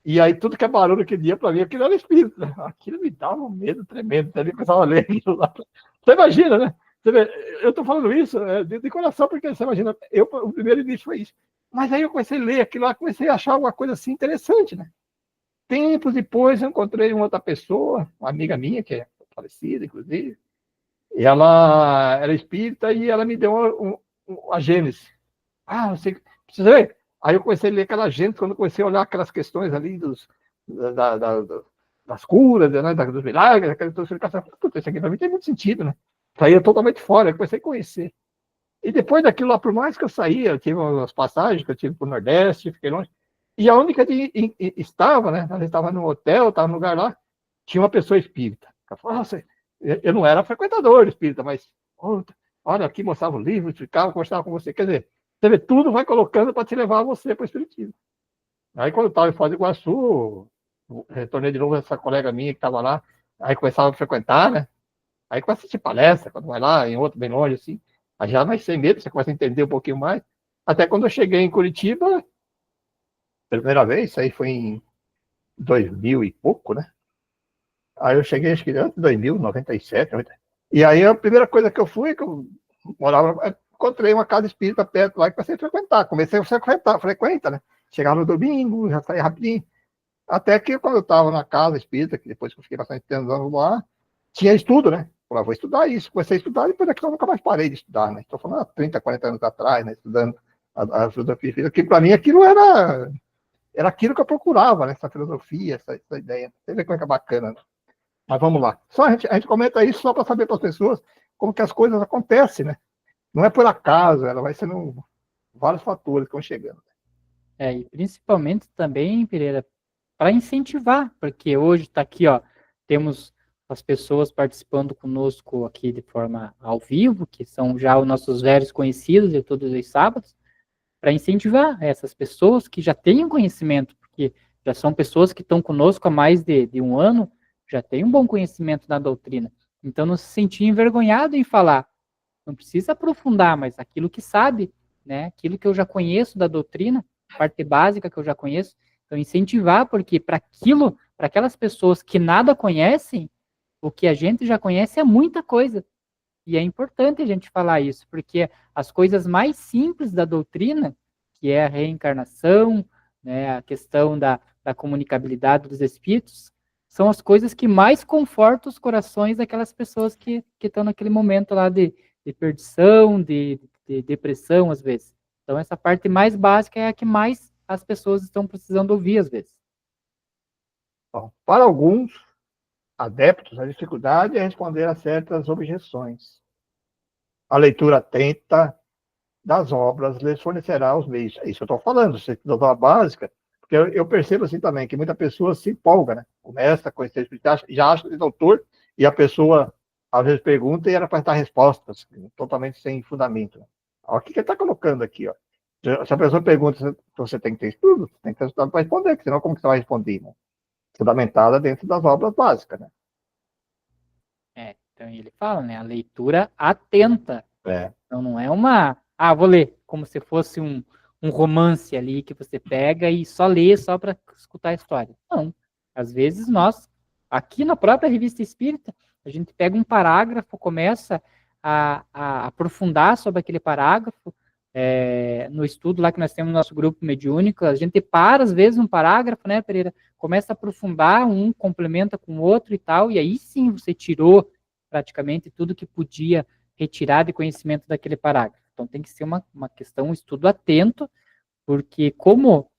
E aí tudo que é barulho que dia para mim, aquilo era espírito, né? Aquilo me dava um medo tremendo, até eu começava a ler aquilo lá. Você imagina, né? Você vê, eu estou falando isso de coração, porque você imagina, o primeiro início foi isso. Mas aí eu comecei a ler aquilo lá, comecei a achar uma coisa assim interessante, né? Tempos depois eu encontrei uma outra pessoa, uma amiga minha, que é falecida, inclusive, e ela era espírita e ela me deu a Gênesis. Você precisa ver? Aí eu comecei a ler aquela gente, quando eu comecei a olhar aquelas questões ali das curas, né, dos milagres, aquela explicação, puta, isso aqui para mim tem muito sentido, né? Saía totalmente fora, eu comecei a conhecer. E depois daquilo lá, por mais que eu saía, eu tive umas passagens que eu tive para o Nordeste, fiquei longe, e a única que estava, né? Ela estava no hotel, estava no lugar lá, tinha uma pessoa espírita. Ela falou, eu não era frequentador espírita, mas olha, aqui mostrava o livro, explicava, conversava com você. Quer dizer, você vê, tudo vai colocando para te levar você para o espiritismo. Aí quando eu estava em Foz do Iguaçu, retornei de novo essa colega minha que estava lá, aí começava a frequentar, né? Aí começa a assistir palestra, quando vai lá, em outro bem longe, assim, aí já vai sem medo, você começa a entender um pouquinho mais. Até quando eu cheguei em Curitiba, pela primeira vez, isso aí foi em 2000 e pouco, né? Aí eu cheguei, acho que antes de 2000, 97, 90. E aí a primeira coisa que eu fui, que eu morava, encontrei uma casa espírita perto lá e comecei a frequentar. Comecei a frequenta, né? Chegava no domingo, já saía rapidinho. Até que quando eu estava na casa espírita, que depois que eu fiquei bastante anos lá, tinha estudo, né? Falei, vou estudar isso. Comecei a estudar e depois daquilo eu nunca mais parei de estudar, né? Estou falando há 30, 40 anos atrás, né? Estudando a filosofia espírita, que para mim aquilo era aquilo que eu procurava, né? Essa filosofia, essa ideia. Você vê como é que é bacana, né? Mas vamos lá. Só a gente comenta isso só para saber para as pessoas como que as coisas acontecem, né? Não é por acaso, ela vai sendo vários fatores que vão chegando. E principalmente também, Pereira, para incentivar, porque hoje está aqui, ó, temos as pessoas participando conosco aqui de forma ao vivo, que são já os nossos velhos conhecidos de todos os sábados, para incentivar essas pessoas que já têm conhecimento, porque já são pessoas que estão conosco há mais de um ano, já têm um bom conhecimento da doutrina. Então não se sentir envergonhado em falar. Não precisa aprofundar, mas aquilo que sabe, né? Aquilo que eu já conheço da doutrina, parte básica que eu já conheço, então incentivar, porque para aquelas pessoas que nada conhecem, o que a gente já conhece é muita coisa. E é importante a gente falar isso, porque as coisas mais simples da doutrina, que é a reencarnação, né, a questão da comunicabilidade dos espíritos, são as coisas que mais confortam os corações daquelas pessoas que estão naquele momento lá de perdição, de depressão, às vezes. Então, essa parte mais básica é a que mais as pessoas estão precisando ouvir, às vezes. Bom, para alguns adeptos, a dificuldade é responder a certas objeções. A leitura atenta das obras lhes fornecerá os meios. É isso que eu estou falando, você estudou a básica, porque eu percebo assim também, que muita pessoa se empolga, né? Começa a conhecer o espiritismo, já acha que é doutor, e a pessoa às vezes pergunta e era para dar respostas totalmente sem fundamento. Ó, o que ele está colocando aqui, ó? Se a pessoa pergunta se você tem que ter estudo, você tem que ter estudado para responder, senão como que você vai responder? Né? Fundamentada dentro das obras básicas, né? Então ele fala, né? A leitura atenta. É. Então não é uma. Ah, vou ler, como se fosse um romance ali que você pega e só lê só para escutar a história. Não. Às vezes nós, aqui na própria revista espírita, a gente pega um parágrafo, começa a aprofundar sobre aquele parágrafo. No estudo lá que nós temos no nosso grupo mediúnico, a gente para às vezes um parágrafo, né, Pereira? Começa a aprofundar, um complementa com o outro e tal, e aí sim você tirou praticamente tudo que podia retirar de conhecimento daquele parágrafo. Então tem que ser uma questão, um estudo atento, porque como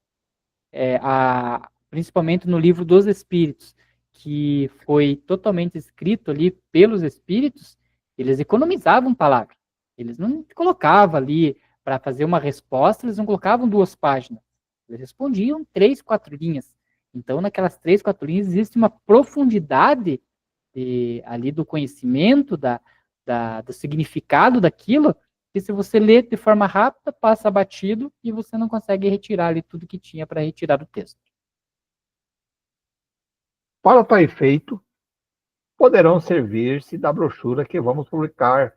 principalmente no livro dos Espíritos, que foi totalmente escrito ali pelos Espíritos, eles economizavam palavras. Eles não colocavam ali para fazer uma resposta, eles não colocavam 2 páginas. Eles respondiam 3, 4 linhas. Então, naquelas 3, 4 linhas, existe uma profundidade ali do conhecimento, do significado daquilo, que se você lê de forma rápida, passa batido e você não consegue retirar ali tudo que tinha para retirar do texto. Para tal efeito, poderão servir-se da brochura que vamos publicar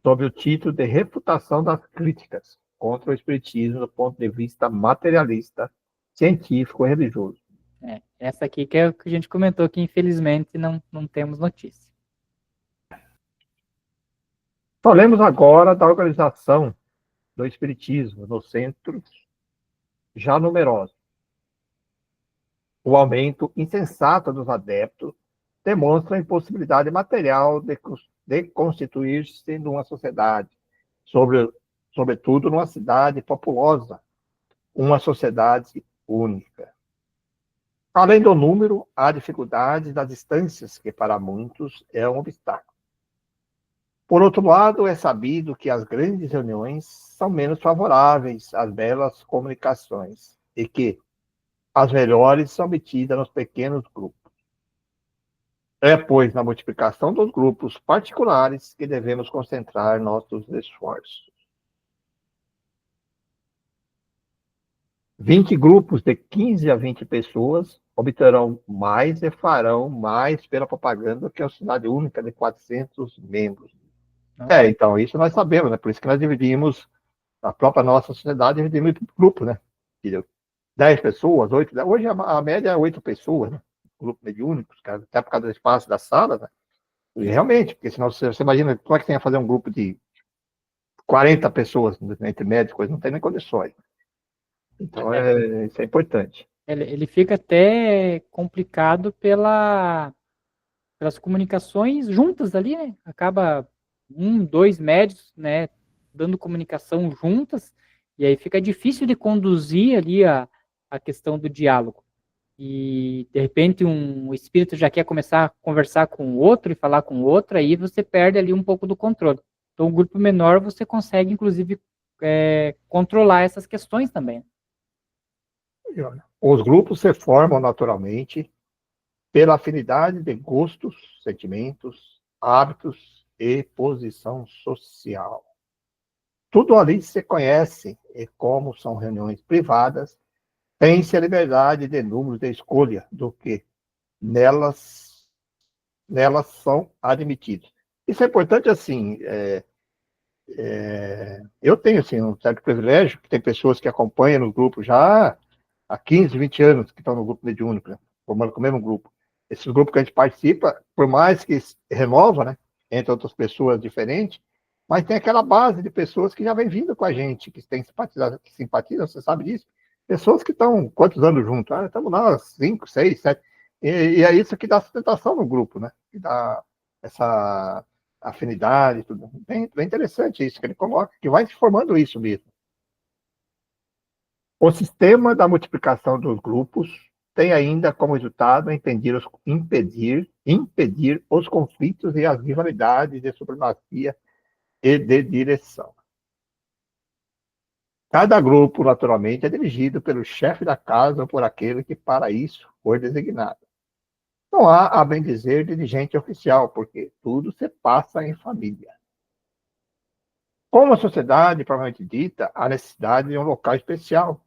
sob o título de Refutação das Críticas contra o Espiritismo do ponto de vista materialista, científico e religioso. Essa aqui que é o que a gente comentou, que infelizmente não temos notícia. Falemos agora da organização do Espiritismo nos centros já numerosos. O aumento insensato dos adeptos demonstra a impossibilidade material de constituir-se numa sociedade, sobretudo numa cidade populosa, uma sociedade única. Além do número, há dificuldade das distâncias, que para muitos é um obstáculo. Por outro lado, é sabido que as grandes reuniões são menos favoráveis às belas comunicações e que as melhores são obtidas nos pequenos grupos. É, pois, na multiplicação dos grupos particulares que devemos concentrar nossos esforços. 20 grupos de 15 a 20 pessoas obterão mais e farão mais pela propaganda que a Sociedade Única de 400 membros. Então, isso nós sabemos, né? Por isso que nós dividimos, a própria nossa sociedade, dividimos em grupo, né? 10 pessoas, 8, hoje a média é 8 pessoas, né? Grupo mediúnico, até por causa do espaço da sala, né? E realmente, porque senão você imagina como é que tem a fazer um grupo de 40 pessoas entre médicos, não tem nem condições. Então, isso é importante. Ele fica até complicado pelas comunicações juntas ali, né? Acaba 1, 2 médios, né, dando comunicação juntas, e aí fica difícil de conduzir ali a questão do diálogo. E, de repente, um espírito já quer começar a conversar com o outro e falar com o outro, aí você perde ali um pouco do controle. Então, o grupo menor, você consegue, inclusive, controlar essas questões também. Os grupos se formam naturalmente pela afinidade de gostos, sentimentos, hábitos e posição social. Tudo ali se conhece e, como são reuniões privadas, tem-se a liberdade de número de escolha do que nelas são admitidos. Isso é importante, assim, eu tenho, assim, um certo privilégio, que tem pessoas que acompanham no grupo já há 15, 20 anos, que estão no grupo mediúnico, né, formando com o mesmo grupo. Esses grupos que a gente participa, por mais que renova, né, entre outras pessoas diferentes, mas tem aquela base de pessoas que já vem vindo com a gente, que tem simpatizam, você sabe disso. Pessoas que estão quantos anos juntos? Estamos lá, 5, 6, 7. E é isso que dá sustentação no grupo, né? Que dá essa afinidade e tudo. Bem, bem interessante isso que ele coloca, que vai se formando isso mesmo. O sistema da multiplicação dos grupos tem ainda como resultado impedir os conflitos e as rivalidades de supremacia e de direção. Cada grupo, naturalmente, é dirigido pelo chefe da casa ou por aquele que para isso foi designado. Não há, a bem dizer, dirigente oficial, porque tudo se passa em família. Como a sociedade, provavelmente dita, há necessidade de um local especial,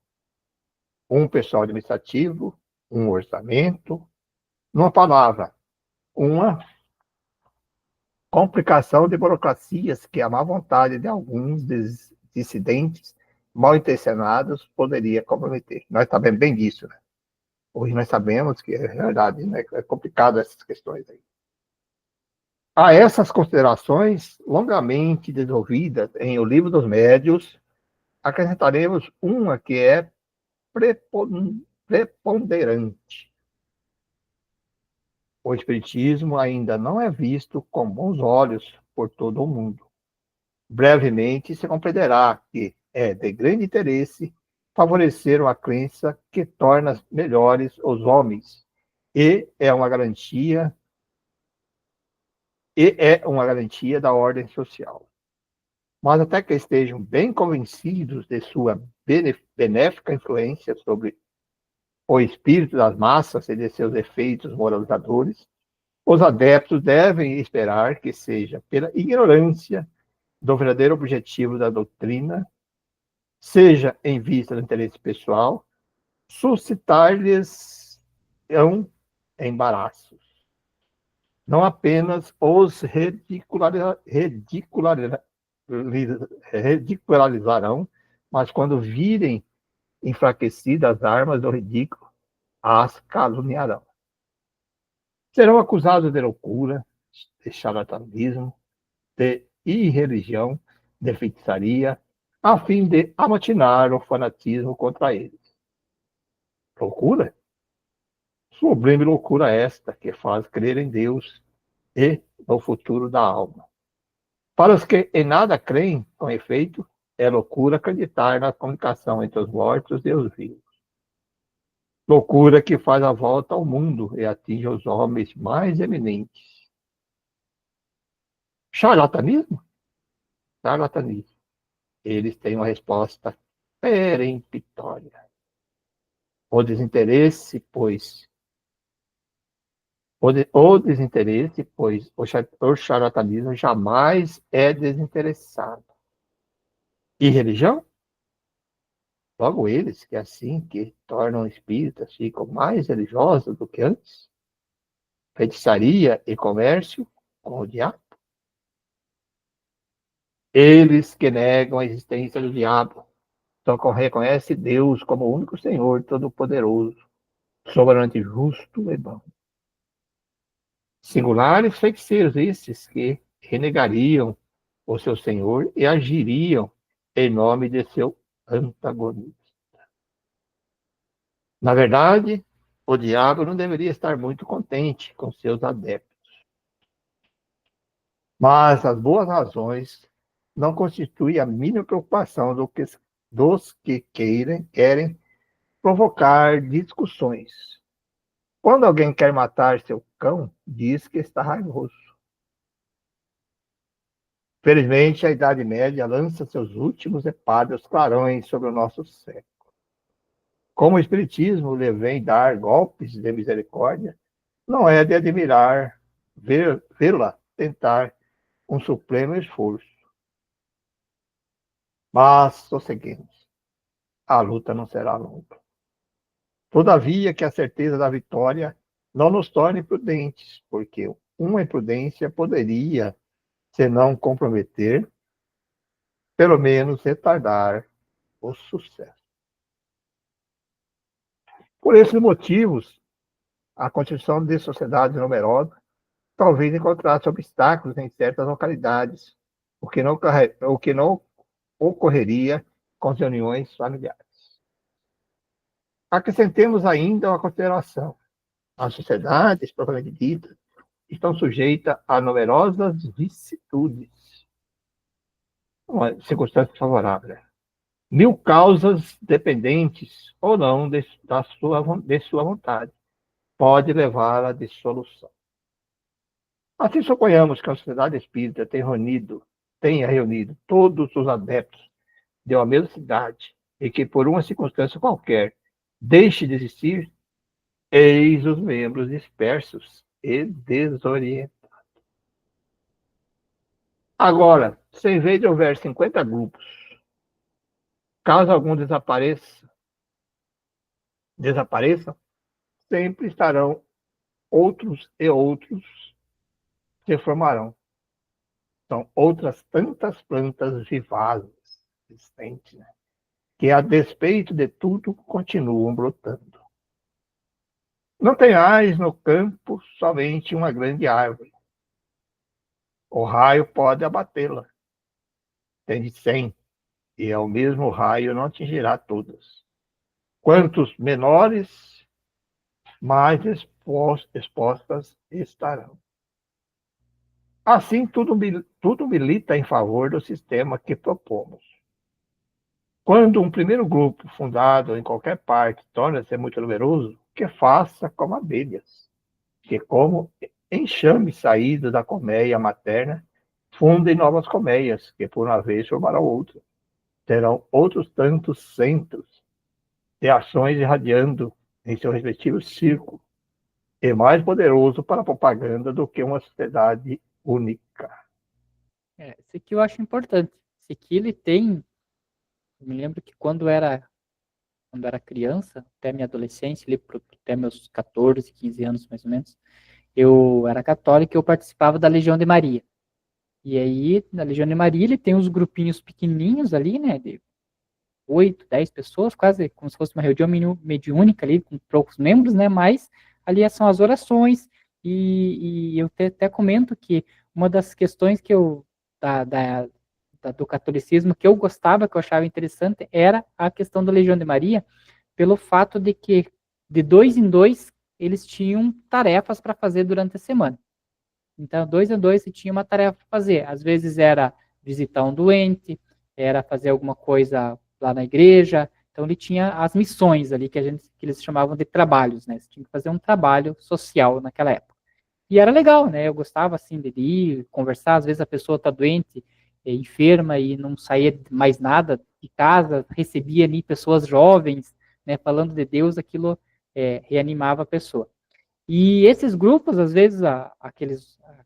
um pessoal administrativo, um orçamento, numa palavra, uma complicação de burocracias que a má vontade de alguns dissidentes mal intencionados poderia comprometer. Nós sabemos bem disso, né? Hoje nós sabemos que é verdade, né? É complicado essas questões aí. A essas considerações, longamente desenvolvidas em O Livro dos Médios, acrescentaremos uma que é preponderante. O Espiritismo ainda não é visto com bons olhos por todo o mundo. Brevemente se compreenderá que é de grande interesse favorecer uma crença que torna melhores os homens e é uma garantia da ordem social. Mas até que estejam bem convencidos de sua benéfica influência sobre o espírito das massas e de seus efeitos moralizadores, os adeptos devem esperar que seja pela ignorância do verdadeiro objetivo da doutrina, seja em vista do interesse pessoal, suscitar-lhes embaraços. Não apenas os ridicularizarão, mas quando virem enfraquecidas as armas do ridículo, as caluniarão. Serão acusados de loucura, de charlatanismo, de irreligião, de feitiçaria, a fim de amotinar o fanatismo contra eles. Loucura? Sublime loucura esta que faz crer em Deus e no futuro da alma. Para os que em nada creem, com efeito, é loucura acreditar na comunicação entre os mortos e os vivos. Loucura que faz a volta ao mundo e atinge os homens mais eminentes. Charlatanismo? Charlatanismo. Eles têm uma resposta peremptória. O desinteresse, pois o charlatanismo jamais é desinteressado. E religião? Logo eles, que assim que tornam espíritas, ficam mais religiosos do que antes. Feitiçaria e comércio com o diabo. Eles que negam a existência do diabo, só reconhecem Deus como o único Senhor Todo-Poderoso, soberano, justo e bom. Singulares feiticeiros estes que renegariam o seu Senhor e agiriam em nome de seu antagonista. Na verdade, o diabo não deveria estar muito contente com seus adeptos. Mas as boas razões não constituem a mínima preocupação dos que querem provocar discussões. Quando alguém quer matar seu cão, diz que está raivoso. Felizmente, a Idade Média lança seus últimos e pálidos clarões sobre o nosso século. Como o Espiritismo lhe vem dar golpes de misericórdia, não é de admirar vê-la tentar um supremo esforço. Mas sosseguemos, a luta não será longa. Todavia que a certeza da vitória não nos torne prudentes, porque uma imprudência poderia, se não comprometer, pelo menos retardar o sucesso. Por esses motivos, a construção de sociedades numerosas talvez encontrasse obstáculos em certas localidades, o que não ocorreria com as reuniões familiares. Acrescentemos ainda uma consideração. As sociedades, propriamente ditas, estão sujeitas a numerosas vicissitudes, uma circunstância favorável. 1000 causas dependentes ou não de sua vontade pode levar à dissolução. Assim, suponhamos que a sociedade espírita tenha reunido todos os adeptos de uma mesma cidade e que, por uma circunstância qualquer, deixe de existir, eis os membros dispersos e desorientados. Agora, Se em vez de houver 50 grupos, caso algum desapareça, sempre estarão outros e outros se formarão. São outras tantas plantas vivazes existentes, né, que, a despeito de tudo, continuam brotando. Não tenhais no campo somente uma grande árvore. O raio pode abatê-la. Tende 100, e ao mesmo raio não atingirá todas. Quantos menores, mais expostas estarão. Assim, tudo milita em favor do sistema que propomos. Quando um primeiro grupo fundado em qualquer parte torna-se muito numeroso, que faça como abelhas, que, como enxames saídos da colmeia materna, fundem novas colmeias, que por uma vez formarão outra. Terão outros tantos centros de ações irradiando em seu respectivo círculo, e mais poderoso para a propaganda do que uma sociedade única. Esse aqui eu acho importante. Esse aqui ele tem. Eu me lembro que quando era criança, até minha adolescência, ali, até meus 14, 15 anos mais ou menos, eu era católico e eu participava da Legião de Maria. E aí, na Legião de Maria, ele tem uns grupinhos pequenininhos ali, né, de 8, 10 pessoas, quase como se fosse uma reunião mediúnica ali, com poucos membros, né, mas ali são as orações, e eu até comento que uma das questões que eu, do catolicismo, que eu gostava, que eu achava interessante, era a questão da Legião de Maria, pelo fato de que, de 2 em 2, eles tinham tarefas para fazer durante a semana. Então, 2 em 2, você tinha uma tarefa para fazer. Às vezes era visitar um doente, era fazer alguma coisa lá na igreja. Então, ele tinha as missões ali, que eles chamavam de trabalhos, né? Você tinha que fazer um trabalho social naquela época. E era legal, né? Eu gostava, assim, de ir, conversar. Às vezes a pessoa está doente, enferma e não saía mais nada de casa, recebia ali pessoas jovens, né, falando de Deus, aquilo reanimava a pessoa. E esses grupos, às vezes,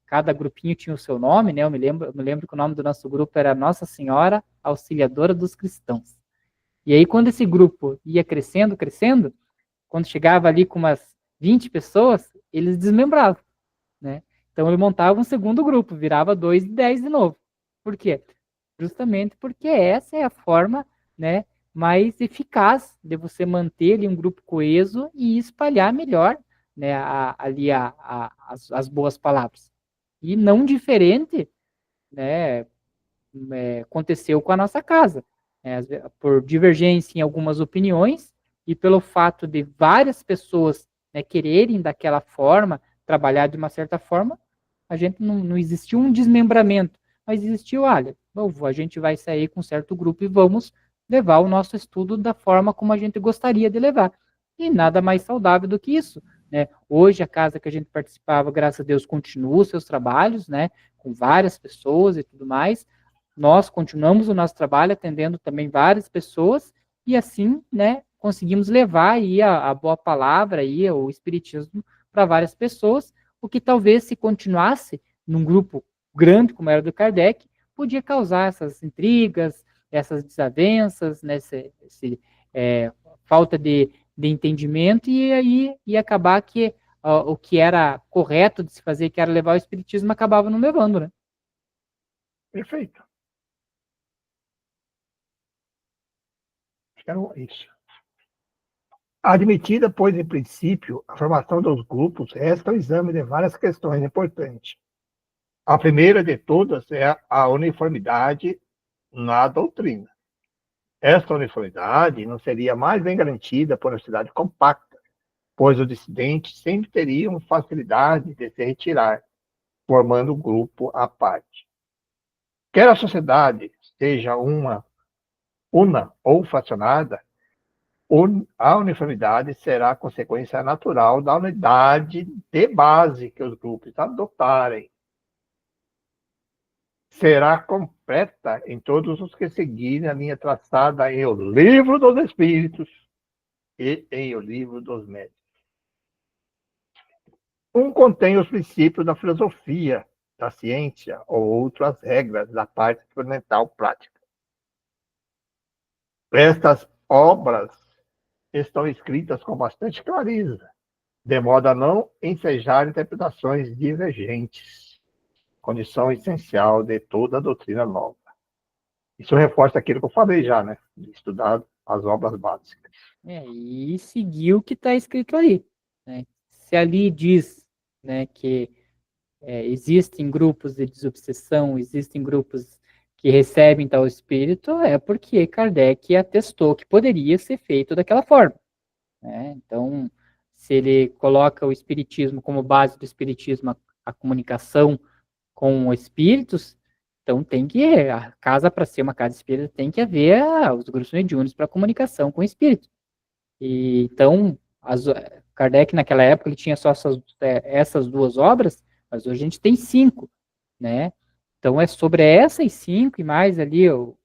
cada grupinho tinha o seu nome, né? Eu me lembro que o nome do nosso grupo era Nossa Senhora Auxiliadora dos Cristãos. E aí, quando esse grupo ia crescendo, crescendo, quando chegava ali com umas 20 pessoas, eles desmembravam, né? Então, ele montava um segundo grupo, virava 2 e 10 de novo. Por quê? Justamente porque essa é a forma, né, mais eficaz de você manter ali um grupo coeso e espalhar melhor, né, as boas palavras. E não diferente, né, aconteceu com a nossa casa, né, por divergência em algumas opiniões e pelo fato de várias pessoas, né, quererem daquela forma, trabalhar de uma certa forma, a gente não existiu um desmembramento, mas existiu, olha, a gente vai sair com um certo grupo e vamos levar o nosso estudo da forma como a gente gostaria de levar. E nada mais saudável do que isso, né? Hoje a casa que a gente participava, graças a Deus, continua os seus trabalhos, né? Com várias pessoas e tudo mais. Nós continuamos o nosso trabalho atendendo também várias pessoas e assim, né, conseguimos levar aí a boa palavra aí, o espiritismo para várias pessoas, o que talvez se continuasse num grupo grande como era o do Kardec, podia causar essas intrigas, essas desavenças, né, falta de entendimento e aí ia acabar que o que era correto de se fazer, que era levar o espiritismo, acabava não levando, né? Perfeito. Então, isso. Admitida, pois, em princípio, a formação dos grupos, resta o exame de várias questões importantes. A primeira de todas é a uniformidade na doutrina. Esta uniformidade não seria mais bem garantida por uma cidade compacta, pois os dissidentes sempre teriam facilidade de se retirar, formando um grupo à parte. Quer a sociedade seja una ou fracionada, a uniformidade será a consequência natural da unidade de base que os grupos adotarem. Será completa em todos os que seguirem a linha traçada em O Livro dos Espíritos e em O Livro dos Médiuns. Um contém os princípios da filosofia da ciência ou outras regras da parte experimental prática. Estas obras estão escritas com bastante clareza, de modo a não ensejar interpretações divergentes, condição essencial de toda a doutrina nova. Isso reforça aquilo que eu falei já, né? De estudar as obras básicas. E seguir o que está escrito ali. Né? Se ali diz, né, que existem grupos de desobsessão, existem grupos que recebem tal espírito, é porque Kardec atestou que poderia ser feito daquela forma. Né? Então, se ele coloca o espiritismo como base do espiritismo, a comunicação com espíritos, então tem que, a casa para ser uma casa espírita, tem que haver os grupos mediúnicos para comunicação com espíritos. E, então, Kardec naquela época ele tinha só essas duas obras, mas hoje a gente tem 5, né? Então é sobre essas 5 e mais ali o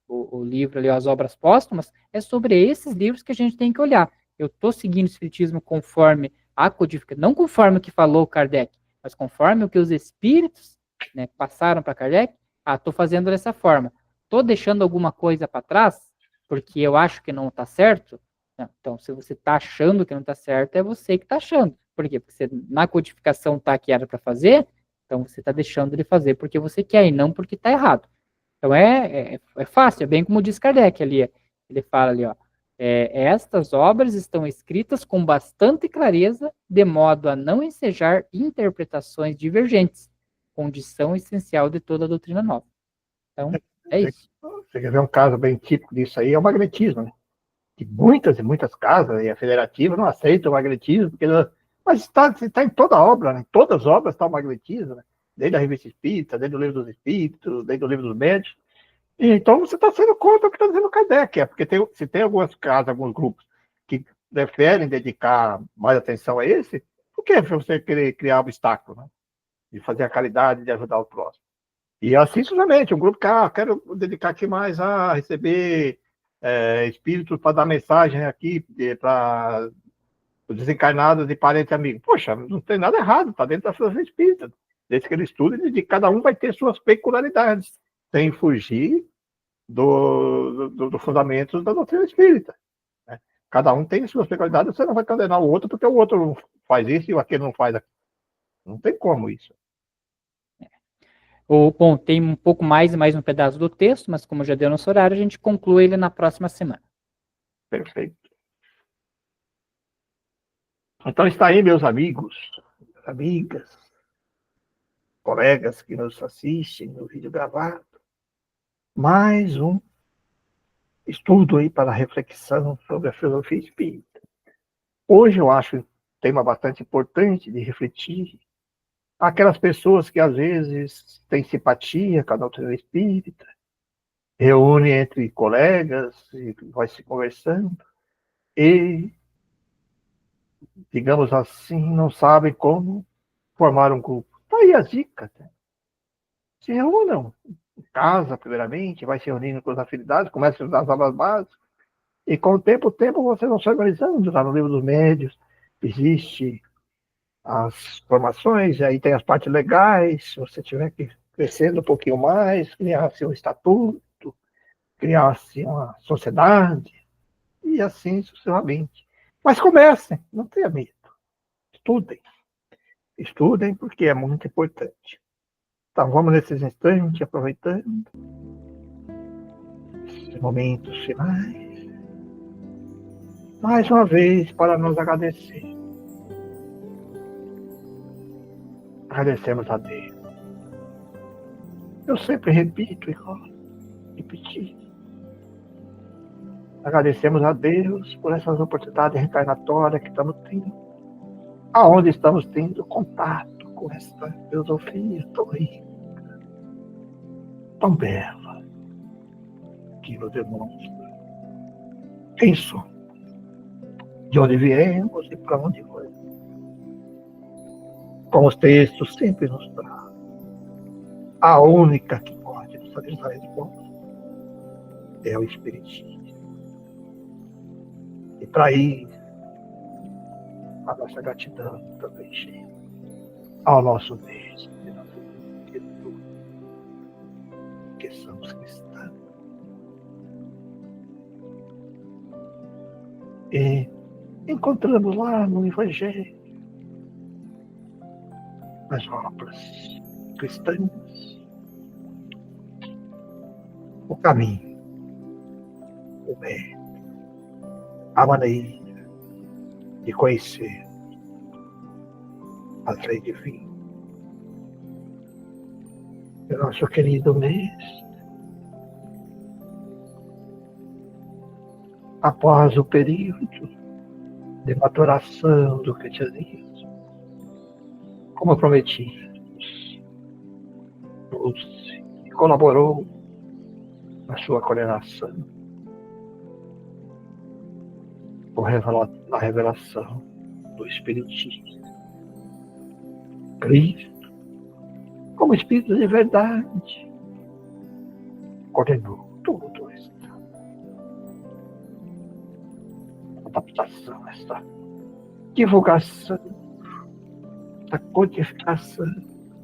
livro ali, as obras póstumas, é sobre esses livros que a gente tem que olhar. Eu estou seguindo o espiritismo conforme a codificação, não conforme o que falou Kardec, mas conforme o que os espíritos, né, passaram para Kardec. Estou fazendo dessa forma. Estou deixando alguma coisa para trás porque eu acho que não está certo. Não. Então, se você está achando que não está certo, é você que está achando. Por quê? Porque você, na codificação está que era para fazer, então você está deixando de fazer porque você quer e não porque está errado. Então é fácil, é bem como diz Kardec ali. Ele fala ali, ó, estas obras estão escritas com bastante clareza, de modo a não ensejar interpretações divergentes, condição essencial de toda a doutrina nova. Então, é isso. Você quer ver um caso bem típico disso aí? É o magnetismo, né? Que muitas e muitas casas, e a federativa não aceitam o magnetismo, porque mas está em toda a obra, né? Em todas as obras está o magnetismo, né? Desde a Revista Espírita, desde o Livro dos Espíritos, desde o Livro dos Médios. E, então você está sendo contra o que está dizendo o Kardec, porque se tem algumas casas, alguns grupos que preferem dedicar mais atenção a esse, por que você querer criar obstáculo, né? De fazer a caridade, de ajudar o próximo? E assim sucessivamente, um grupo que quero dedicar aqui mais a receber espíritos para dar mensagem aqui para os desencarnados e parentes e amigos. Poxa, não tem nada errado, está dentro da filosofia espírita. Desde que ele estude, de cada um vai ter suas peculiaridades, sem fugir do fundamento da doutrina espírita. Né? Cada um tem suas peculiaridades, você não vai condenar o outro porque o outro faz isso e aquele não faz aquilo. Não tem como isso. Bom, tem um pouco mais um pedaço do texto, mas como já deu nosso horário, a gente conclui ele na próxima semana. Perfeito. Então está aí, meus amigos, amigas, colegas que nos assistem no vídeo gravado, mais um estudo aí para reflexão sobre a filosofia espírita. Hoje eu acho um tema bastante importante de refletir. Aquelas pessoas que às vezes têm simpatia com a doutrina espírita, reúnem entre colegas e vai se conversando e, digamos assim, não sabem como formar um grupo. Está aí as dicas. Né? Se reúnam em casa, primeiramente, vai se reunindo com as afinidades, começa a estudar as aulas básicas, e com o tempo vocês vão se organizando. Lá no livro dos médios existe as formações, aí tem as partes legais, se você tiver que crescendo um pouquinho mais, criar-se um estatuto, criar-se uma sociedade, e assim sucessivamente. Mas comecem, não tenha medo. Estudem. Estudem porque é muito importante. Então, vamos nesses instantes, aproveitando esses momentos finais, mais uma vez, para nos agradecer. Agradecemos a Deus. Eu sempre repito e repetir. Agradecemos a Deus por essas oportunidades reencarnatórias que estamos tendo, aonde estamos tendo contato com essa filosofia tão rica, tão bela, que nos demonstra quem somos, de onde viemos e para onde vamos. Como os textos sempre nos trazem, a única que pode nos fazer essa resposta é o Espiritismo. E para isso, a nossa gratidão também chega ao nosso Deus, que somos cristãos. E encontramos lá no Evangelho, nas obras cristãs, o caminho, o bem, a maneira de conhecer a lei divina. O nosso querido mestre, após o período de maturação do cristianismo, como prometimos, trouxe e colaborou na sua condenação, na revelação do Espiritismo. Cristo, como Espírito de verdade, condenou tudo esta adaptação, esta divulgação, esta codificação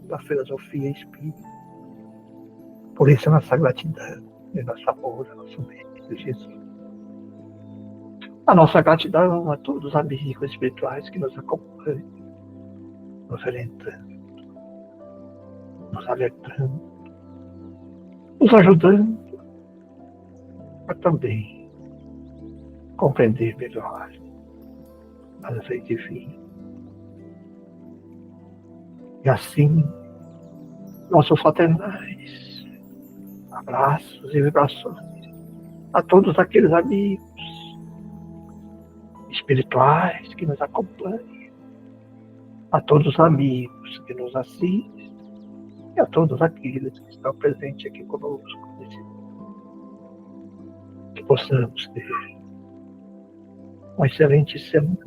da filosofia espírita. Por isso a nossa gratidão, e nosso amor, a nosso Mestre Jesus. A nossa gratidão a todos os amigos espirituais que nos acompanham, nos orientando, nos alertando, nos ajudando a também compreender melhor a lei divina. E assim, nossos fraternais abraços e vibrações a todos aqueles amigos espirituais que nos acompanham, a todos os amigos que nos assistem e a todos aqueles que estão presentes aqui conosco nesse mundo. Que possamos ter uma excelente semana.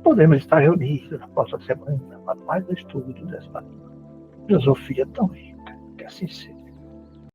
Podemos estar reunidos na próxima semana para mais um estudo desta filosofia tão rica. Que assim seja.